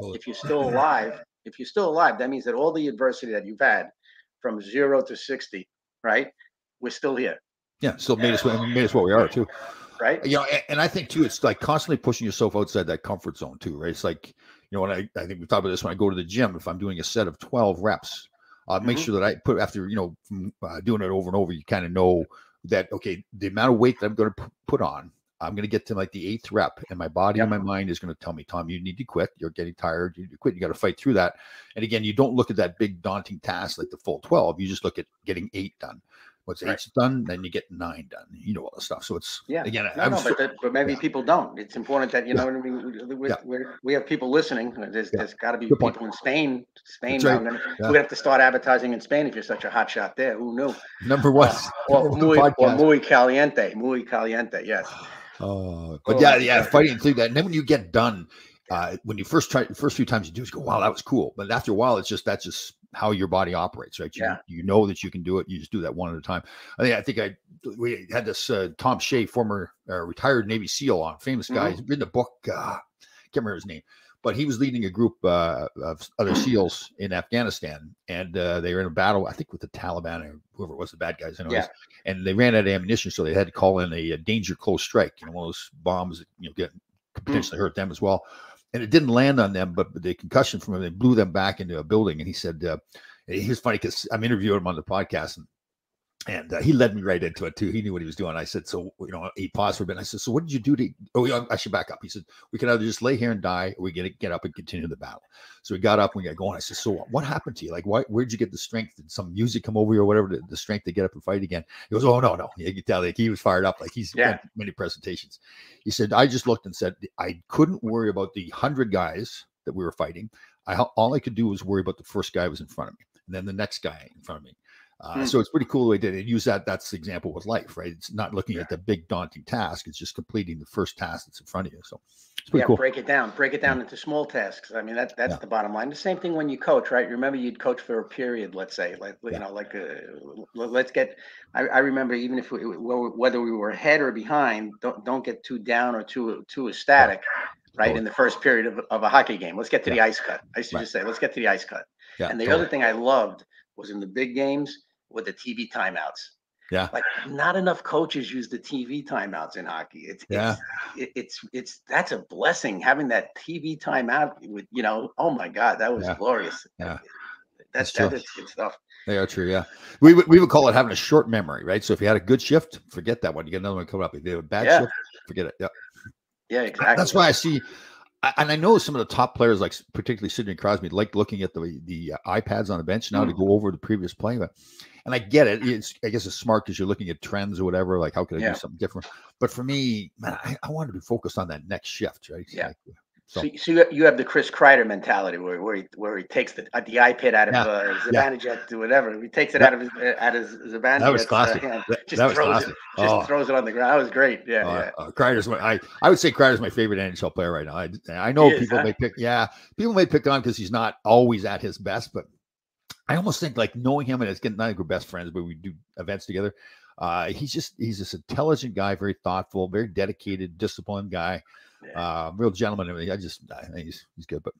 If you're still alive, that means that all the adversity that you've had from 0 to 60, right? We're still here. Yeah, still made us what we are too. Right. You know, and I think too, it's like constantly pushing yourself outside that comfort zone too, right? It's like, you know, when I think we talked about this when I go to the gym, if I'm doing a set of 12 reps, make sure that I put after, you know, from doing it over and over, you kind of know that, okay, the amount of weight that I'm going to put on, I'm going to get to like the 8th rep, and my body and my mind is going to tell me, Tom, you need to quit. You're getting tired. You need to quit. You got to fight through that. And again, you don't look at that big daunting task like the full 12. You just look at getting 8 done. Once 8's done, then you get 9 done. You know all the stuff. So it's again, but maybe people don't. It's important that you know what I mean. We have people listening. There's got to be people in Spain. Right. We have to start advertising in Spain if you're such a hot shot there. Who knew? Number one. Muy caliente. Muy caliente. Yes. But fighting through that, and then when you get done, when you first few times you do, you go, wow, that was cool. But after a while, that's just how your body operates, right? You know that you can do it. You just do that one at a time. I think we had this Tom Shea, former retired Navy SEAL, on famous guy. He's written a book. Can't remember his name, but he was leading a group of other SEALs in Afghanistan, and they were in a battle, I think, with the Taliban or whoever it was, the bad guys, anyways. And they ran out of ammunition, so they had to call in a danger close strike. You know, one of those bombs that could potentially hurt them as well. And it didn't land on them, but the concussion from it blew them back into a building. And he said, he was funny because I'm interviewing him on the podcast, and he led me right into it too. He knew what he was doing. I said, so, you know, he paused for a bit. And I said, so what did you do I should back up. He said, we can either just lay here and die, or we get up and continue the battle. So we got up and we got going. I said, so what happened to you? Like, where'd you get the strength? Did some music come over you or whatever, the strength to get up and fight again? He goes, oh, no. You can tell, like, he was fired up. Like, he's done many presentations. He said, I just looked and said, I couldn't worry about the 100 guys that we were fighting. All I could do was worry about the first guy who was in front of me, and then the next guy in front of me. So it's pretty cool the way they did it. Use that's the example with life, right? It's not looking at the big daunting task. It's just completing the first task that's in front of you. So it's pretty cool. Break it down into small tasks. I mean, that's the bottom line. The same thing when you coach, right? Remember, you'd coach for a period, let's say, you know, let's get, I remember, even if whether we were ahead or behind, don't get too down or too ecstatic, right? In the first period of a hockey game. Let's get to the ice cut. I used to just say, let's get to the ice cut. And the other thing I loved was in the big games with the TV timeouts. Like, not enough coaches use the TV timeouts in hockey. It's that's a blessing, having that TV timeout with, you know, oh my God, that was glorious. That's good stuff. They are true. Yeah. We would call it having a short memory, right? So if you had a good shift, forget that one. You get another one coming up. If you have a bad shift, forget it. Yeah, exactly. That's why I see. And I know some of the top players, like particularly Sidney Crosby, like looking at the iPads on the bench now to go over the previous play. And I get it. I guess it's smart because you're looking at trends or whatever. Like, how could I do something different? But for me, man, I want to be focused on that next shift, right? Yeah. So you have the Chris Kreider mentality where he takes the iPad out of Zibanejad to whatever. He takes it out of Zibanejad. That was classic. Hand, that was classic. Throws it on the ground. That was great. Kreider's I would say Kreider's my favorite NHL player right now. I know people may pick on because he's not always at his best, but I almost think like knowing him, and it's getting, not like we're best friends, but we do events together. He's this intelligent guy, very thoughtful, very dedicated, disciplined guy. Real gentleman. I think he's good. But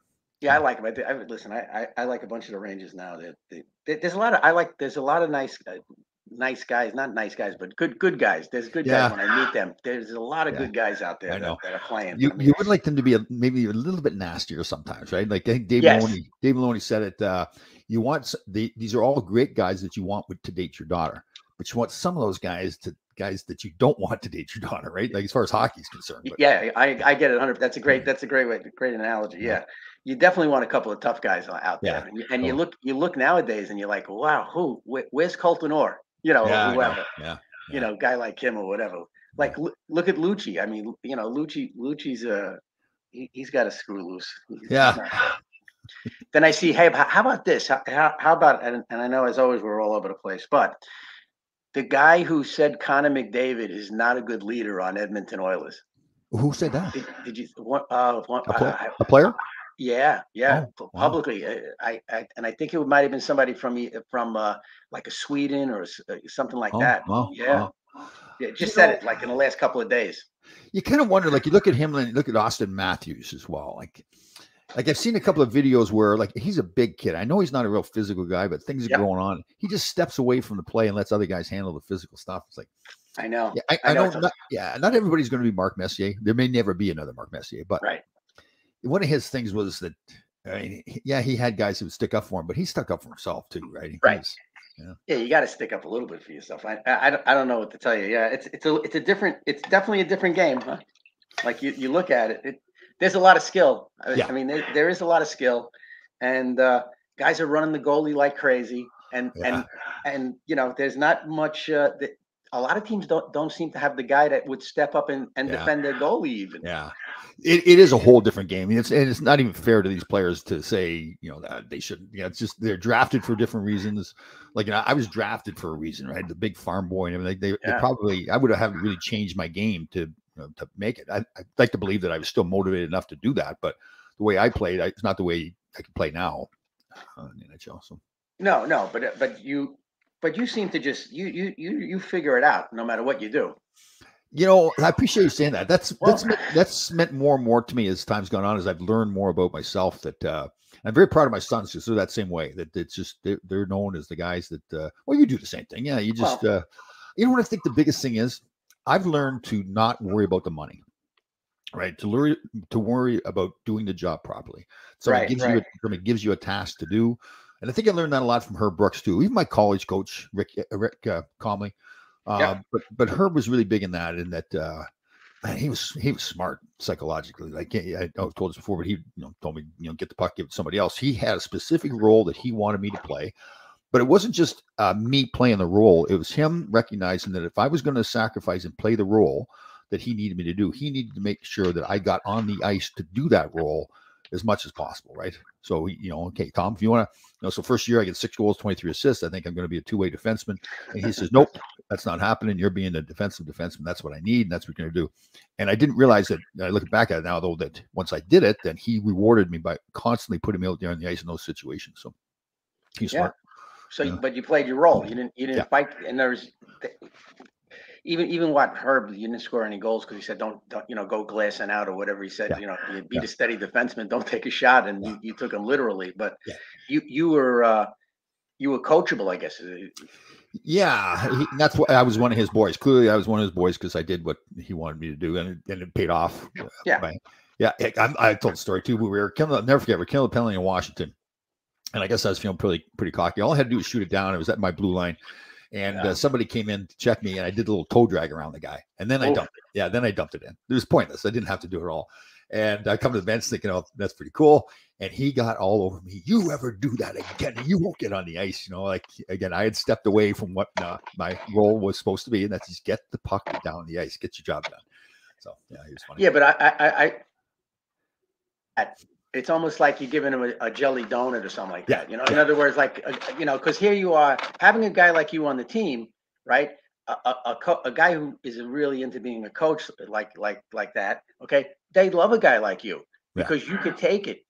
I like him. I like a bunch of the Rangers now. There's a lot of nice guys, not nice guys, but good guys. There's good guys when I meet them. There's a lot of good guys out there that are playing. You would like them to be maybe a little bit nastier sometimes, right? Like I think Dave Maloney said it. You want these are all great guys that you want to date your daughter, but you want some of those guys that you don't want to date your daughter, right? Like as far as hockey is concerned. But. Yeah, I get it. 100. That's a great analogy. Yeah, you definitely want a couple of tough guys out there. And you look nowadays, and you're like, wow, where's Colton Orr? Whoever. Guy like him or whatever. Like look at Lucci. I mean, Lucci's he's got a screw loose. Then I see, hey, how about this? How about, and I know as always we're all over the place, but the guy who said Connor McDavid is not a good leader on Edmonton Oilers. Who said that? Did you a player? Yeah, publicly. I think it might have been somebody from like a Sweden or something like that. Yeah, just said it like in the last couple of days. You kind of wonder, like you look at him and you look at Austin Matthews as well, like I've seen a couple of videos where like he's a big kid. I know he's not a real physical guy, but things are going on. He just steps away from the play and lets other guys handle the physical stuff. It's like, I know. Yeah, I know. Not everybody's going to be Mark Messier. There may never be another Mark Messier, but one of his things was that, he had guys who would stick up for him, but he stuck up for himself too, right? You got to stick up a little bit for yourself. I don't know what to tell you. Yeah, it's definitely a different game, huh? Like you look at it. There's a lot of skill. I mean, there is a lot of skill, and guys are running the goalie like crazy. And there's not much. A lot of teams don't seem to have the guy that would step up and defend their goalie even. Yeah, it is a whole different game. It's not even fair to these players to say that they shouldn't. It's just they're drafted for different reasons. Like I was drafted for a reason, right? The big farm boy and everything. They probably I would have really changed my game to make it. I'd like to believe that I was still motivated enough to do that, but the way I played, it's not the way I can play now in the NHL. So no, but you seem to just you figure it out no matter what you do. I appreciate you saying that. That's meant more and more to me as time's gone on, as I've learned more about myself. That I'm very proud of my sons because they're that same way. That it's just they're known as the guys that. You do the same thing. Yeah, you just. What I think the biggest thing is. I've learned to not worry about the money, right? To worry about doing the job properly. So it gives you a task to do. And I think I learned that a lot from Herb Brooks too. Even my college coach, Rick Comley. But Herb was really big in that, he was smart psychologically. Like I told this before, but he told me, get the puck, give it to somebody else. He had a specific role that he wanted me to play. But it wasn't just me playing the role. It was him recognizing that if I was going to sacrifice and play the role that he needed me to do, he needed to make sure that I got on the ice to do that role as much as possible, right? So, okay, Tom, if you want to, so first year I get 6 goals, 23 assists. I think I'm going to be a two-way defenseman. And he says, nope, that's not happening. You're being a defensive defenseman. That's what I need. And that's what you're going to do. And I didn't realize that, I look back at it now, though, that once I did it, then he rewarded me by constantly putting me out there on the ice in those situations. So he's smart. So, but you played your role. You didn't fight. And there's even what Herb, you didn't score any goals because he said, don't go glassing out or whatever he said. You be the steady defenseman, don't take a shot, and you took him literally. But you were coachable, I guess. Yeah, that's what I was one of his boys. Clearly, I was one of his boys because I did what he wanted me to do, and it paid off. I told the story too. I'll never forget. We're killing a penalty in Washington. And I guess I was feeling pretty cocky. All I had to do was shoot it down. It was at my blue line. And somebody came in to check me, and I did a little toe drag around the guy. And then I dumped it. Yeah, then I dumped it in. It was pointless. I didn't have to do it all. And I come to the bench thinking, that's pretty cool. And he got all over me. You ever do that again, you won't get on the ice. Again, I had stepped away from what my role was supposed to be. And that's just get the puck down the ice, get your job done. So, yeah, he was funny. Yeah, but I It's almost like you're giving him a jelly donut or something like that. You know, in other words, like because here you are having a guy like you on the team, right? A guy who is really into being a coach like that. Okay, they love a guy like you because you could take it.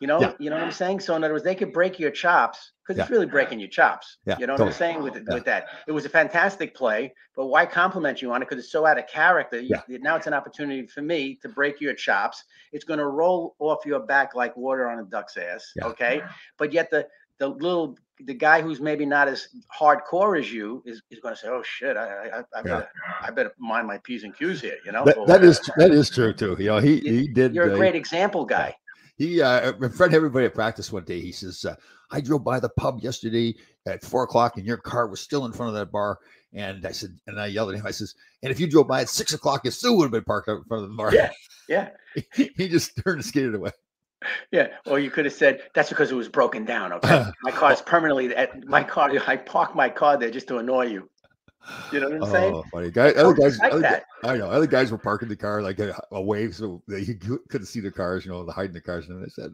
You know what I'm saying? So in other words, they could break your chops because it's really breaking your chops. You know what I'm saying with that? It was a fantastic play, but why compliment you on it? Because it's so out of character. Now it's an opportunity for me to break your chops. It's going to roll off your back like water on a duck's ass. Okay, but yet the guy who's maybe not as hardcore as you is going to say, "Oh shit, I better mind my P's and Q's here." You know, that is true too. You know, he did. You're a great example guy. He in front of everybody at practice one day, he says, I drove by the pub yesterday at 4 o'clock and your car was still in front of that bar. And I said, and I yelled at him, I says, and if you drove by at 6 o'clock, it still would have been parked out in front of the bar. Yeah. He just turned and skated away. Yeah. Or you could have said, that's because it was broken down. Okay. My car is permanently I parked my car there just to annoy you. You know what I'm saying? Funny. I know. Other guys were parking the car like away so you couldn't see the cars, hiding the cars. And I said,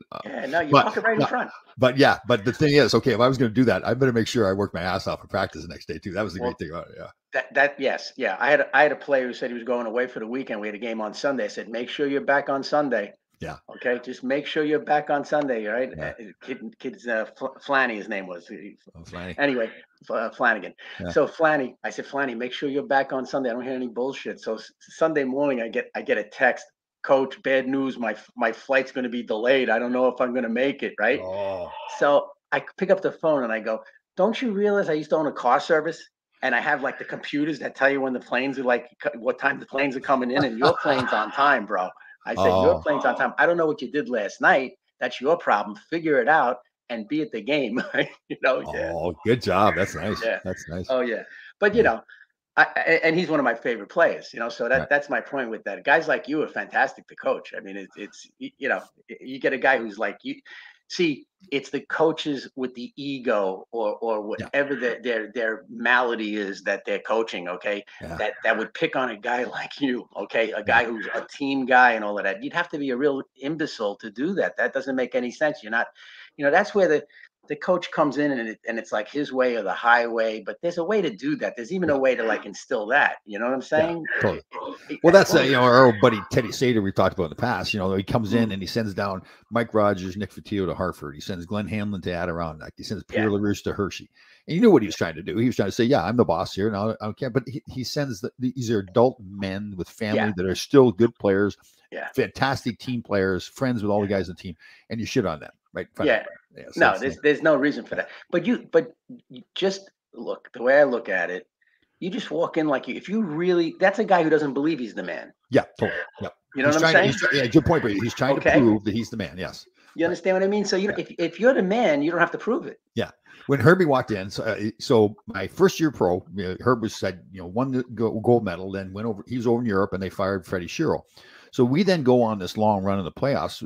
no, you park it right in front. But the thing is, okay, if I was going to do that, I better make sure I work my ass off for practice the next day too. That was the great thing about it. Yes. Yeah. I had a player who said he was going away for the weekend. We had a game on Sunday. I said, make sure you're back on Sunday. Yeah. Okay. Just make sure you're back on Sunday. Right. Yeah. Kid's Flanny, his name was. Flanny. Anyway, Flanagan. Yeah. So I said, Flanny, make sure you're back on Sunday. I don't hear any bullshit. So Sunday morning, I get a text. Coach, bad news. My flight's going to be delayed. I don't know if I'm going to make it. Right. Oh. So I pick up the phone and I go, don't you realize I used to own a car service? And I have like the computers that tell you when the planes are what time the planes are coming in, and your plane's on time, bro. I said, your plane's on time. I don't know what you did last night. That's your problem. Figure it out and be at the game. Oh, good job. That's nice. Yeah. That's nice. Oh, yeah. But, and he's one of my favorite players, so that's my point with that. Guys like you are fantastic to coach. I mean, it's you get a guy who's like you. See, it's the coaches with the ego or whatever their malady is that they're coaching, okay? Yeah. That would pick on a guy like you, okay? A guy who's a team guy and all of that. You'd have to be a real imbecile to do that. That doesn't make any sense. You're not, that's where the coach comes in and it's like his way or the highway, but there's a way to do that. There's even a way to like instill that. You know what I'm saying? Yeah, totally. Well, that's our old buddy Teddy Sater we talked about in the past. He comes in and he sends down Mike Rogers, Nick Fotiu to Hartford. He sends Glenn Hanlon to Adirondack. He sends Peter LaRouche to Hershey. And you knew what he was trying to do. He was trying to say, yeah, I'm the boss here. Now I don't care. But he sends these are adult men with family that are still good players, fantastic team players, friends with all the guys on the team, and you shit on them. Right. Yeah. So there's no reason for that. But you just look, the way I look at it, you just walk in like if you really, that's a guy who doesn't believe he's the man. Yeah. Totally. Yeah. You know what I'm saying? Good point, Brady. He's trying to prove that he's the man. Yes. You understand what I mean? So if you're the man, you don't have to prove it. Yeah. When Herbie walked in, so my first year pro, Herb was said, won the gold medal, then went over. He was over in Europe, and they fired Freddie Shero. So we then go on this long run in the playoffs.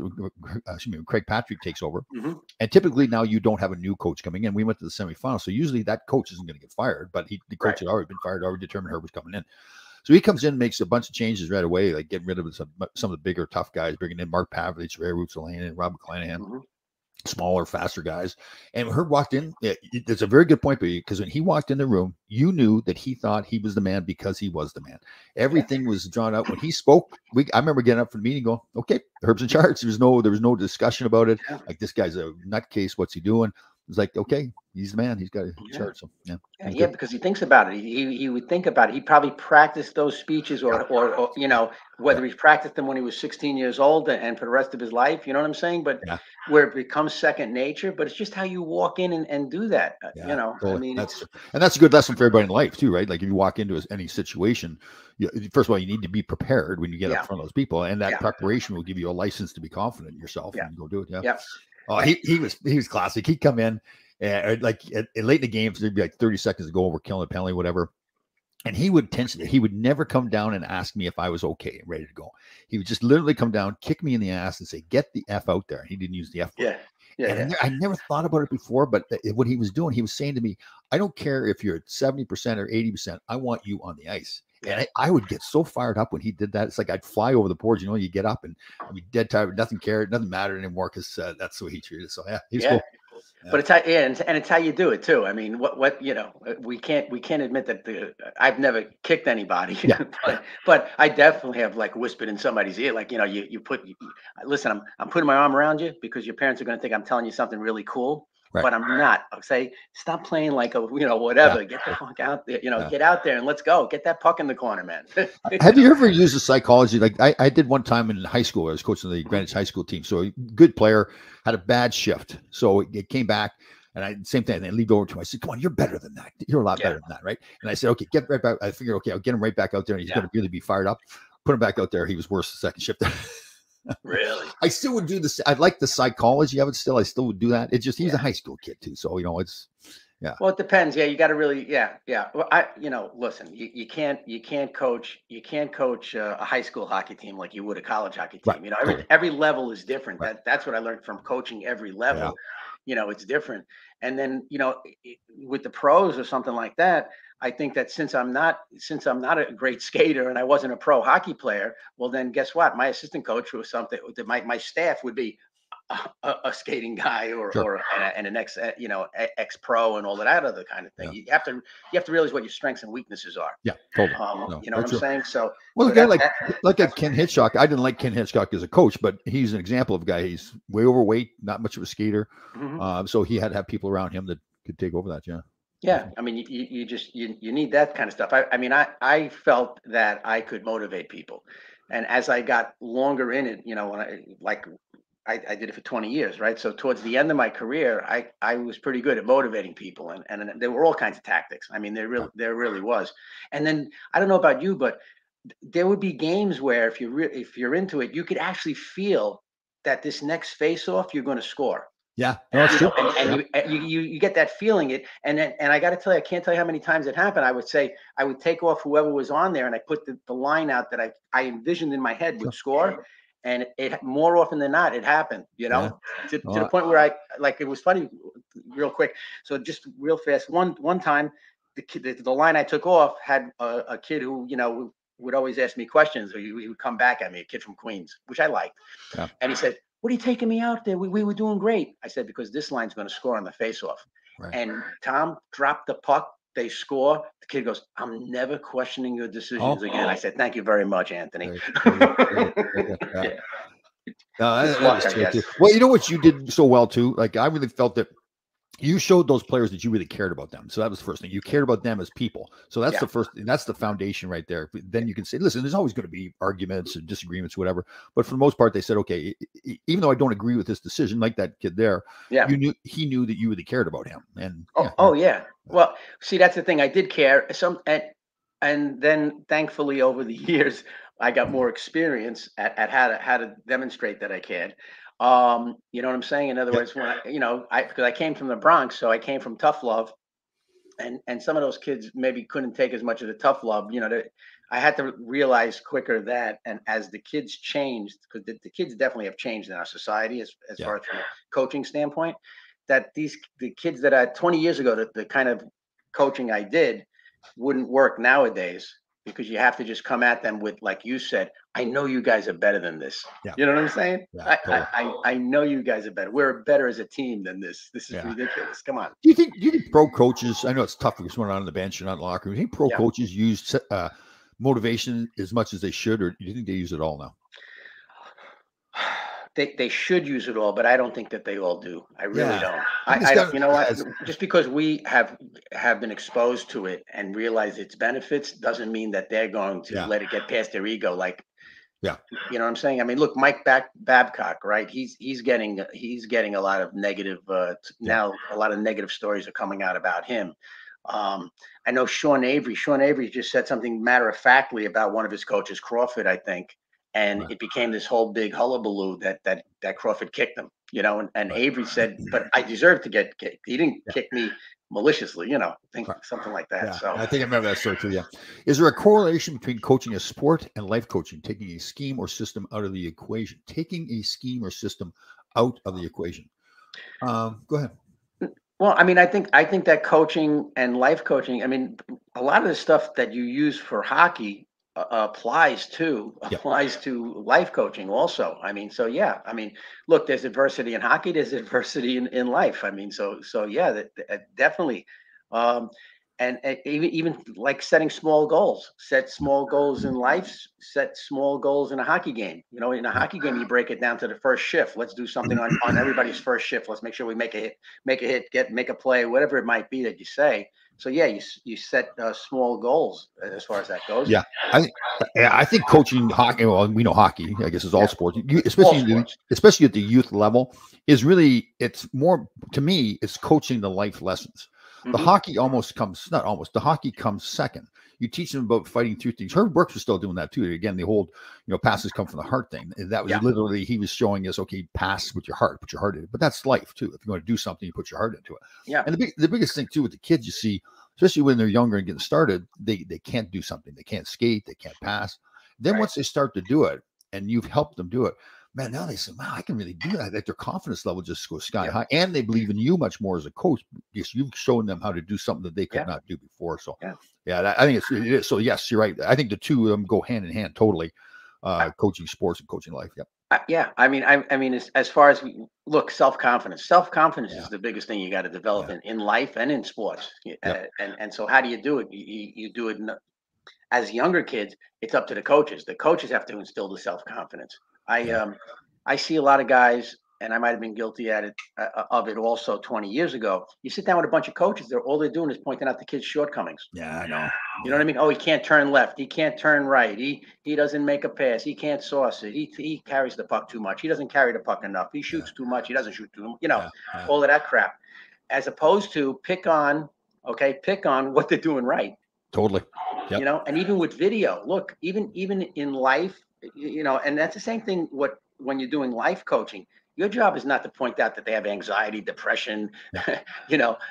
Craig Patrick takes over. Mm-hmm. And typically now you don't have a new coach coming in. We went to the semifinals. So usually that coach isn't going to get fired, but the coach had already been fired, already determined Herb was coming in. So he comes in, makes a bunch of changes right away, like getting rid of some of the bigger, tough guys, bringing in Mark Pavlich, Ray Rutzelainen, and Robert Clanahan. Mm-hmm. Smaller, faster guys. And Herb walked in. It's a very good point, because when he walked in the room, you knew that he thought he was the man because he was the man. Everything was drawn out. When he spoke, I remember getting up from the meeting going, okay, Herb's in charge. There was no discussion about it. Yeah. Like, this guy's a nutcase. What's he doing? It was like, okay, he's the man. He's got to charge. So yeah, because he thinks about it. He would think about it. He probably practiced those speeches, or whether he practiced them when he was 16 years old and for the rest of his life. You know what I'm saying? But where it becomes second nature. But it's just how you walk in and do that. Totally. I mean, that's a good lesson for everybody in life too, right? Like if you walk into any situation, first of all, you need to be prepared when you get up in front of those people, and that preparation will give you a license to be confident in yourself and go do it. Yeah. Oh, he was classic. He'd come in and late in the game, there'd be like 30 seconds to go, we're killing a penalty, whatever. And he would he would never come down and ask me if I was okay and ready to go. He would just literally come down, kick me in the ass and say, get the F out there. He didn't use the F word. I never thought about it before, but what he was doing, he was saying to me, I don't care if you're at 70% or 80%. I want you on the ice. And I would get so fired up when he did that. It's like I'd fly over the boards. You know, you get up and I'd be dead tired. Nothing cared. Nothing mattered anymore because that's the way he treated it. So yeah, he's cool. Yeah. But it's how, and it's how you do it too. I mean, what you know, we can't admit that I've never kicked anybody, but I definitely have like whispered in somebody's ear, like, you know, listen, I'm putting my arm around you because your parents are going to think I'm telling you something really cool. Right. But I'm not. I'll say, stop playing like a, you know, whatever. Yeah. Get the fuck out there. You know, get out there and let's go. Get that puck in the corner, man. Have you ever used the psychology? Like I did one time in high school. I was coaching the Greenwich high school team. So a good player had a bad shift. So it came back and same thing. And they leaned over to him. I said, come on, you're better than that. You're a lot better than that. Right. And I said, okay, get right back. I figured, okay, I'll get him right back out there. And he's going to really be fired up. Put him back out there. He was worse the second shift. Really? I still would do this. I like the psychology of it still. I still would do that. It's just, he's a high school kid too. So, you know, it's, well, it depends. Yeah. You got to really, Well, you know, listen, you can't coach a high school hockey team like you would a college hockey team. Right. You know, every level is different. Right. That's what I learned from coaching every level. Yeah. You know, it's different. And then, you know, with the pros or something like that, I think that since I'm not a great skater and I wasn't a pro hockey player, well, then guess what? My assistant coach was something that my staff would be a skating guy or an ex, you know, ex pro and all that other kind of thing. Yeah. You have to realize what your strengths and weaknesses are. Yeah, totally. You know what I'm saying? So, well, a guy like a Ken Hitchcock, I didn't like Ken Hitchcock as a coach, but he's an example of a guy. He's way overweight, not much of a skater. Mm-hmm. So he had to have people around him that could take over that. Yeah. Yeah, I mean, you need that kind of stuff. I mean, I felt that I could motivate people, and as I got longer in it, you know, when I did it for 20 years, right? So towards the end of my career, I was pretty good at motivating people, and there were all kinds of tactics. I mean, there really was. And then I don't know about you, but there would be games where if you're into it, you could actually feel that this next face-off you're going to score. Yeah, no, it's true. And you get that feeling and I got to tell you, I can't tell you how many times it happened. I would take off whoever was on there and I put the line out that I envisioned in my head would score, and it more often than not it happened. You know, to the point where it was funny, real quick. So just real fast. One time, the line I took off had a kid who, you know, would always ask me questions, or he would come back at me, a kid from Queens, which I liked, and he said, "What are you taking me out there? We were doing great." I said, "Because this line's going to score on the faceoff." Right. And Tom dropped the puck. They score. The kid goes, "I'm never questioning your decisions again." I said, "Thank you very much, Anthony." Yeah. Well, you know what you did so well too? Like, I really felt that you showed those players that you really cared about them. So that was the first thing. You cared about them as people. So that's the first thing. That's the foundation right there. Then you can say, listen, there's always going to be arguments and disagreements, whatever. But for the most part, they said, okay, even though I don't agree with this decision, like that kid there, he knew that you really cared about him. And well, see, that's the thing. I did care. And then thankfully over the years, I got more experience at how to demonstrate that I cared. You know what I'm saying? In other words, when because I came from the Bronx, so I came from tough love, and some of those kids maybe couldn't take as much of the tough love. You know, I had to realize quicker that, and as the kids changed, because the kids definitely have changed in our society as far as from a coaching standpoint, that the kids that I 20 years ago, the kind of coaching I did wouldn't work nowadays. Because you have to just come at them with, like you said, I know you guys are better than this. Yeah. You know what I'm saying? Yeah, I know you guys are better. We're better as a team than this. This is ridiculous. Come on. Do you think pro coaches, I know it's tough because we're not on the bench, you're not in the locker room. Do you think pro coaches use motivation as much as they should, or do you think they use it all now? They should use it all, but I don't think that they all do. I really don't. I don't, you know what? Just because we have been exposed to it and realize its benefits doesn't mean that they're going to let it get past their ego. Like, you know what I'm saying? I mean, look, Mike Babcock, right? He's getting a lot of negative now. A lot of negative stories are coming out about him. I know Sean Avery. Sean Avery just said something matter-of-factly about one of his coaches, Crawford, I think. And it became this whole big hullabaloo that Crawford kicked him, you know, and Avery said, but I deserve to get kicked. He didn't kick me maliciously, you know, something like that. Yeah. So I think I remember that story too. Yeah. Is there a correlation between coaching a sport and life coaching, taking a scheme or system out of the equation? Taking a scheme or system out of the equation. Go ahead. Well, I mean, I think that coaching and life coaching, I mean, a lot of the stuff that you use for hockey applies to life coaching also. I mean, so yeah, I mean, look, there's adversity in hockey, there's adversity in life. I mean, so yeah, definitely. Um, and even like setting small goals, set small goals in life, set small goals in a hockey game. You know, in a hockey game, you break it down to the first shift. Let's do something on everybody's first shift. Let's make sure we make a hit, make a play, whatever it might be that you say. So yeah, you set small goals as far as that goes. Yeah, I think coaching hockey. Well, we know hockey, I guess, is all sports. Especially at the youth level, is really, it's more, to me, it's coaching the life lessons. The hockey the hockey comes second. You teach them about fighting through things. Herb Brooks was still doing that too. Again, the whole, passes come from the heart thing. And that was literally, he was showing us, okay, pass with your heart, put your heart in it. But that's life too. If you're going to do something, you put your heart into it. Yeah. And the biggest thing too with the kids, you see, especially when they're younger and getting started, they can't do something. They can't skate. They can't pass. Then once they start to do it, and you've helped them do it, man, now they say, wow, I can really do that. Like their confidence level just goes sky high, and they believe in you much more as a coach because you've shown them how to do something that they could not do before. So, I think it is. So, yes, you're right. I think the two of them go hand in hand totally. Coaching sports and coaching life. Yeah. I mean, as far as self-confidence is the biggest thing you got to develop in life and in sports. And so how do you do it? You do it as younger kids. It's up to the coaches. The coaches have to instill the self-confidence. I see a lot of guys, and I might have been guilty of it also 20 years ago. You sit down with a bunch of coaches, all they're doing is pointing out the kids' shortcomings. Yeah, I know. You know what I mean? Oh, he can't turn left. He can't turn right. He doesn't make a pass. He can't sauce it. He carries the puck too much. He doesn't carry the puck enough. He shoots too much. He doesn't shoot too much. All of that crap. As opposed to pick on what they're doing right. Totally. Yep. And even with video, look, even in life, and that's the same thing when you're doing life coaching. Your job is not to point out that they have anxiety, depression,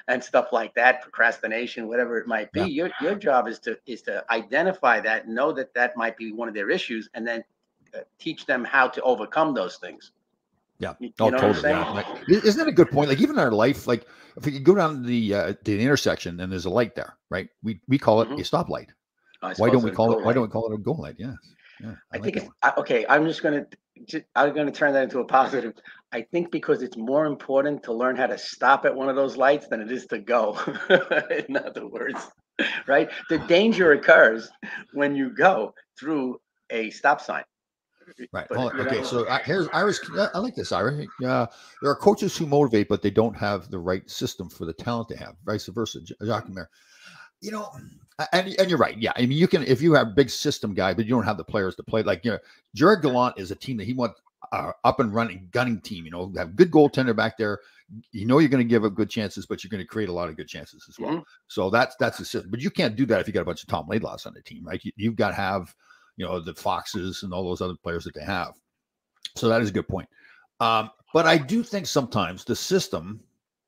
and stuff like that, procrastination, whatever it might be. Your job is to identify that, know that might be one of their issues, and then teach them how to overcome those things. Yeah. Totally. Like, isn't that a good point? Like even in our life, like if you go down the intersection and there's a light there, right? We call it a stoplight. Why don't we call it a goal light? Yeah. I think it's okay. I'm going to turn that into a positive. I think because it's more important to learn how to stop at one of those lights than it is to go. In other words, right? The danger occurs when you go through a stop sign. Right. Okay. So here's Iris. I like this, Iris. There are coaches who motivate, but they don't have the right system for the talent they have. Vice versa, Jacques Lemaire. And you're right. Yeah. I mean, you can, if you have a big system guy, but you don't have the players to play. Like, Gerard Gallant is a team that he wants up and running, gunning team. Have good goaltender back there. You're going to give up good chances, but you're going to create a lot of good chances as well. So that's the system. But you can't do that if you got a bunch of Tom Laidlaws on the team, right? You've got to have, the Foxes and all those other players that they have. So that is a good point. But I do think sometimes the system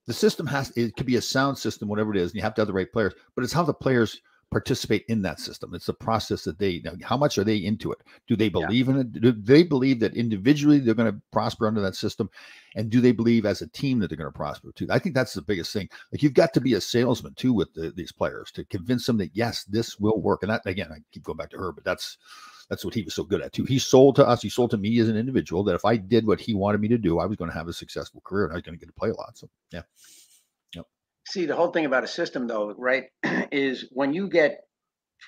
it could be a sound system, whatever it is, and you have to have the right players, but it's how the players participate in that system. It's the process that how much are they into it? Do they believe in it? Do they believe that individually they're going to prosper under that system? And do they believe as a team that they're going to prosper too? I think that's the biggest thing. Like you've got to be a salesman too with these players to convince them that yes, this will work. And that, again, I keep going back to her, but that's what he was so good at too. He sold to us. He sold to me as an individual that if I did what he wanted me to do, I was going to have a successful career and I was going to get to play a lot. So yeah. See, the whole thing about a system, though, right, is when you get,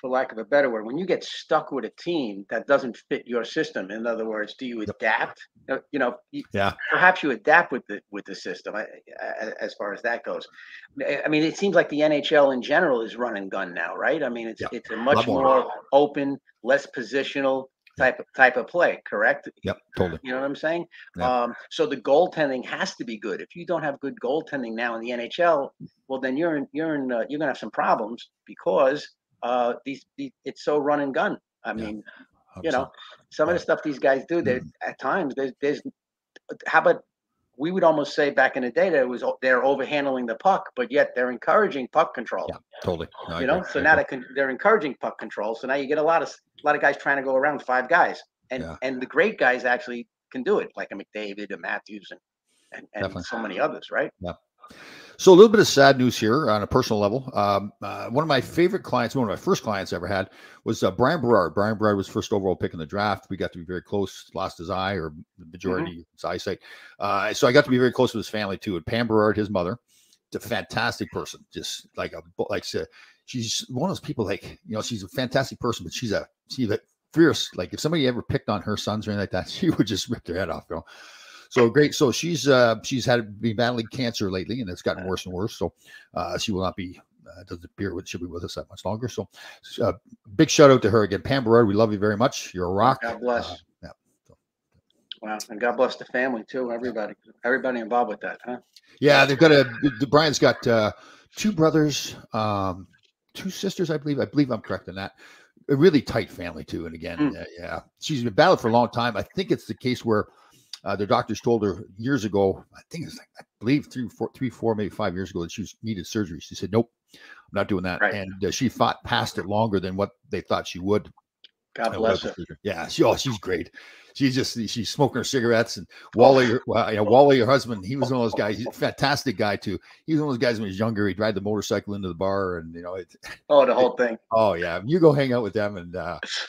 for lack of a better word, when you get stuck with a team that doesn't fit your system. In other words, do you adapt? Perhaps you adapt with the system as far as that goes. I mean, it seems like the NHL in general is run and gun now, right? I mean, it's a much more open, less positional type of play, correct? Yep, totally. You know what I'm saying? Yeah. So the goaltending has to be good. If you don't have good goaltending now in the NHL, well, then you're gonna have some problems because it's so run and gun. I mean, some of the stuff these guys do, at times there's how about we would almost say back in the day that they're overhandling the puck, but yet they're encouraging puck control. Yeah, totally. No, so now they're encouraging puck control. So now you get a lot of guys trying to go around 5 guys, and the great guys actually can do it, like a McDavid, a Matthews, and so many others, right? Yeah. So a little bit of sad news here on a personal level. One of my favorite clients, one of my first clients I ever had was Brian Berard. Brian Berard was first overall pick in the draft. We got to be very close, lost his eye or the majority of his eyesight. So I got to be very close with his family too. And Pam Berard, his mother, is a fantastic person. Just she's one of those people she's a fantastic person, but she's a fierce. Like if somebody ever picked on her sons or anything like that, she would just rip their head off, So great. So she's been battling cancer lately, and it's gotten worse and worse. So she will not be doesn't appear she'll be with us that much longer. So big shout out to her again, Pam Berard. We love you very much. You're a rock. God bless. Wow, and God bless the family too. Everybody involved with that, huh? Yeah, they've got Brian's got 2 brothers, 2 sisters, I believe. I believe I'm correct in that. A really tight family too. And again, she's been battling for a long time. I think it's the case where their doctors told her years ago, I believe 3, 4, maybe 5 years ago, that she needed surgery. She said, nope, I'm not doing that. Right. And she fought past it longer than what they thought she would. God bless her. Yeah, she's great. She's smoking her cigarettes. And Wally, her husband, he was one of those guys. He's a fantastic guy too. He was one of those guys when he was younger. He'd ride the motorcycle into the bar, and the whole thing. Oh yeah, you go hang out with them, and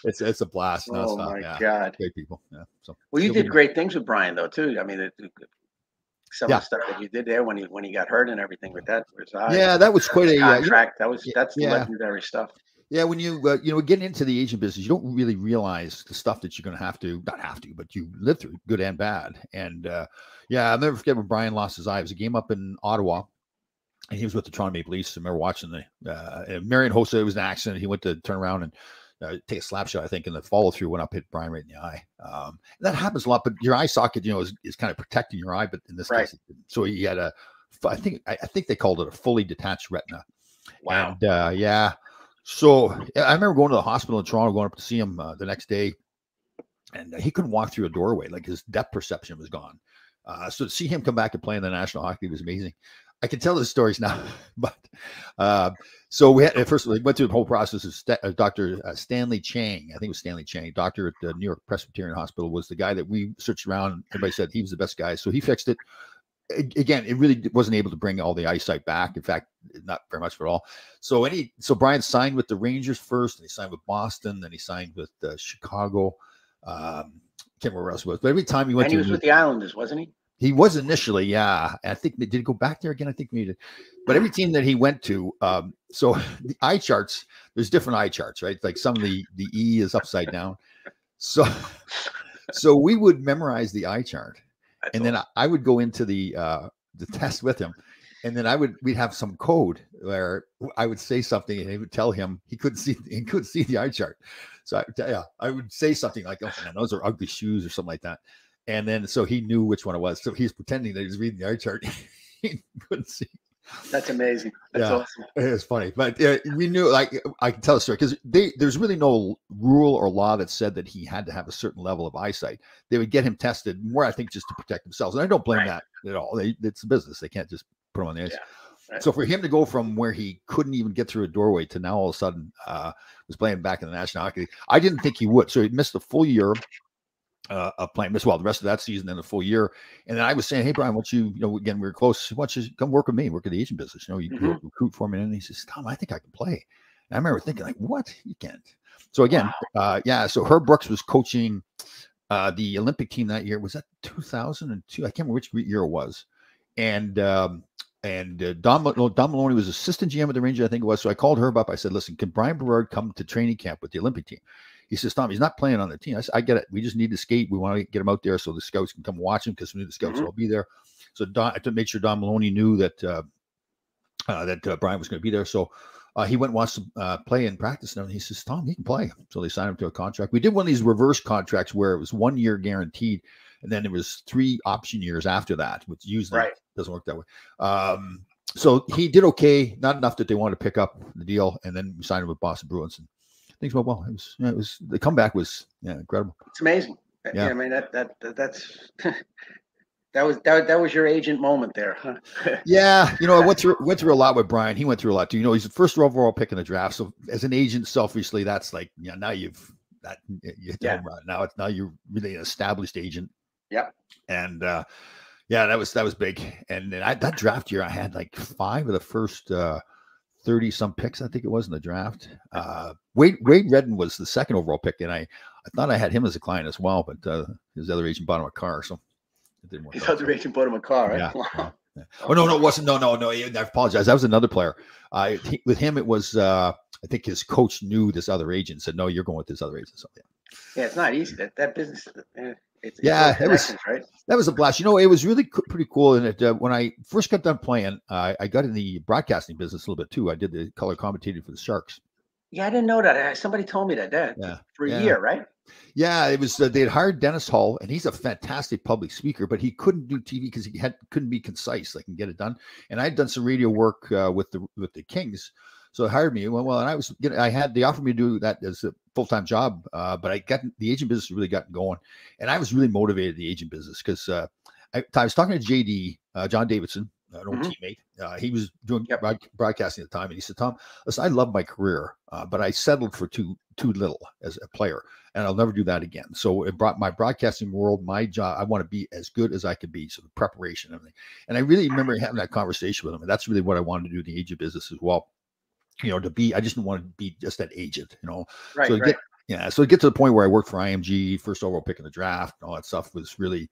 it's a blast. Oh my God, great people. Yeah. So you did great things with Brian though too. I mean, some of the stuff that you did there when he got hurt and everything with that. Yeah, that was quite a contract. That's legendary stuff. Yeah, when you get into the agent business, you don't really realize the stuff that you're going to not have to, but you live through, good and bad. And I'll never forget when Brian lost his eye. It was a game up in Ottawa, and he was with the Toronto Maple Leafs. I remember watching Marian Hossa. It was an accident. He went to turn around and take a slap shot, I think, and the follow through went up, hit Brian right in the eye. That happens a lot, but your eye socket, is kind of protecting your eye. But in this case, so he had I think they called it a fully detached retina. Wow. And so I remember going to the hospital in Toronto, going up to see him the next day, and he couldn't walk through a doorway. Like his depth perception was gone. So to see him come back and play in the National Hockey League was amazing. I can tell the stories now, but so we went through the whole process of Dr. Stanley Chang. I think it was Stanley Chang, doctor at the New York Presbyterian Hospital, was the guy that we searched around. Everybody said he was the best guy. So he fixed it. Again, it really wasn't able to bring all the eyesight back. In fact, not very much at all. So Brian signed with the Rangers first, and he signed with Boston, then he signed with Chicago. Can't remember where else it was. But every time he went, he was with the Islanders, wasn't he? He was initially, yeah. I think did he go back there again? I think we did. But every team that he went to, so the eye charts, there's different eye charts, right? Like some of the E is upside down. So we would memorize the eye chart. And then I would go into the test with him, and then we'd have some code where I would say something, and he would tell him he couldn't see the eye chart. So I would say something like, "Oh man, those are ugly shoes" or something like that, and then so he knew which one it was. So he's pretending that he's reading the eye chart. He couldn't see. That's amazing. That's awesome. It's funny, but we knew. Like I can tell a story because there's really no rule or law that said that he had to have a certain level of eyesight. They would get him tested more, I think, just to protect themselves, and I don't blame that at all. It's a business; they can't just put him on the ice. Yeah, right. So for him to go from where he couldn't even get through a doorway to now all of a sudden was playing back in the National Hockey League, I didn't think he would. So he missed the full year. Playing the rest of that season and the full year. And then I was saying, hey, Brian, why don't you, again, we were close. Why don't you come work with me, work at the agent business? You recruit for me. And he says, Tom, I think I can play. And I remember thinking, like, what? You can't. So again, so Herb Brooks was coaching the Olympic team that year. Was that 2002? I can't remember which year it was. And Don Maloney was assistant GM at the Rangers, I think it was. So I called Herb up. I said, listen, can Brian Berard come to training camp with the Olympic team? He says, Tom, he's not playing on the team. I said, I get it. We just need to skate. We want to get him out there so the scouts can come watch him because we knew the scouts will all be there. So I had to make sure Don Maloney knew that Brian was going to be there. So he went and watched him play and practice. And he says, Tom, he can play. So they signed him to a contract. We did one of these reverse contracts where it was 1 year guaranteed. And then there was 3 option years after that, which usually doesn't work that way. So he did okay. Not enough that they wanted to pick up the deal. And then we signed him with Boston Bruins. And things went well. It was the comeback was incredible. It's amazing. Yeah, I mean that was your agent moment there, huh? Yeah, I went through a lot with Brian. He went through a lot too. He's the first overall pick in the draft. So as an agent, selfishly, that's like now now you're really an established agent. Yeah. And Yeah, that was big. And then that draft year, I had like 5 of the first 30 some picks, I think it was, in the draft. Wade Redden was the 2nd overall pick, and I thought I had him as a client as well, but his other agent bought him a car, so it didn't work. His other agent bought him a car, right? Yeah. Wow. Yeah. Oh no, it wasn't. No. I apologize. That was another player. With him, it was. I think his coach knew this other agent. Said, "No, you're going with this other agent." So yeah, it's not easy. That business. It's right? That was a blast. It was really pretty cool. And when I first got done playing, I got in the broadcasting business a little bit too. I did the color commentating for the Sharks. Yeah, I didn't know that. Somebody told me that. For a year, right? Yeah, it was. They had hired Dennis Hull, and he's a fantastic public speaker, but he couldn't do TV because he couldn't be concise, like, and get it done. And I had done some radio work with the Kings, so they hired me. Well, and they offered me to do that as a full-time job, but the agent business really got going, and I was really motivated in the agent business because I was talking to JD John Davidson, an old teammate. He was doing broadcasting at the time, and he said, "Tom, listen, I love my career, but I settled for too little as a player, and I'll never do that again." So it brought my broadcasting world, my job. I want to be as good as I could be, so the preparation and everything. And I really remember having that conversation with him, and that's really what I wanted to do in the agent business as well. I just didn't want to be just that agent, Right. So to get to the point where I worked for IMG, first overall pick in the draft, and all that stuff was really.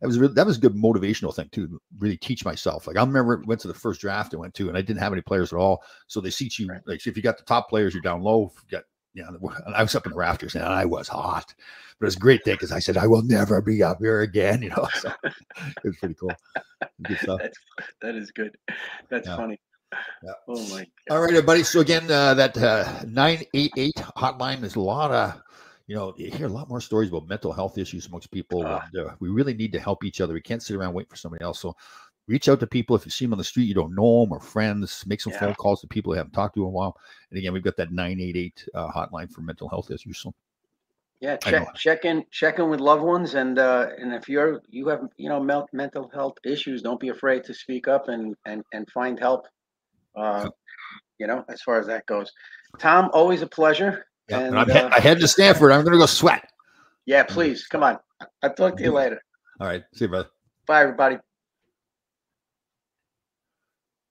That was a good motivational thing too, to really teach myself. Like, I remember went to the first draft I went to, and I didn't have any players at all. So they teach you, like, if you got the top players, you're down low. If you got, and I was up in the rafters, and I was hot. But it was a great thing because I said, I will never be up here again. So it was pretty cool. Good stuff. That is good. That's funny. Yeah. Oh my God. All right, everybody. So again, that 988 hotline, there's a lot of. You hear a lot more stories about mental health issues amongst people. And, we really need to help each other. We can't sit around waiting for somebody else. So reach out to people. If you see them on the street, you don't know them, or friends, make some phone calls to people you haven't talked to in a while. And again, we've got that 988 hotline for mental health issues. So check in with loved ones, and if you have mental health issues, don't be afraid to speak up and find help. As far as that goes. Tom, always a pleasure. Yeah, and I head to Stanford. I'm going to go sweat. Yeah, please. Come on. I'll talk to you later. All right. See you, brother. Bye, everybody.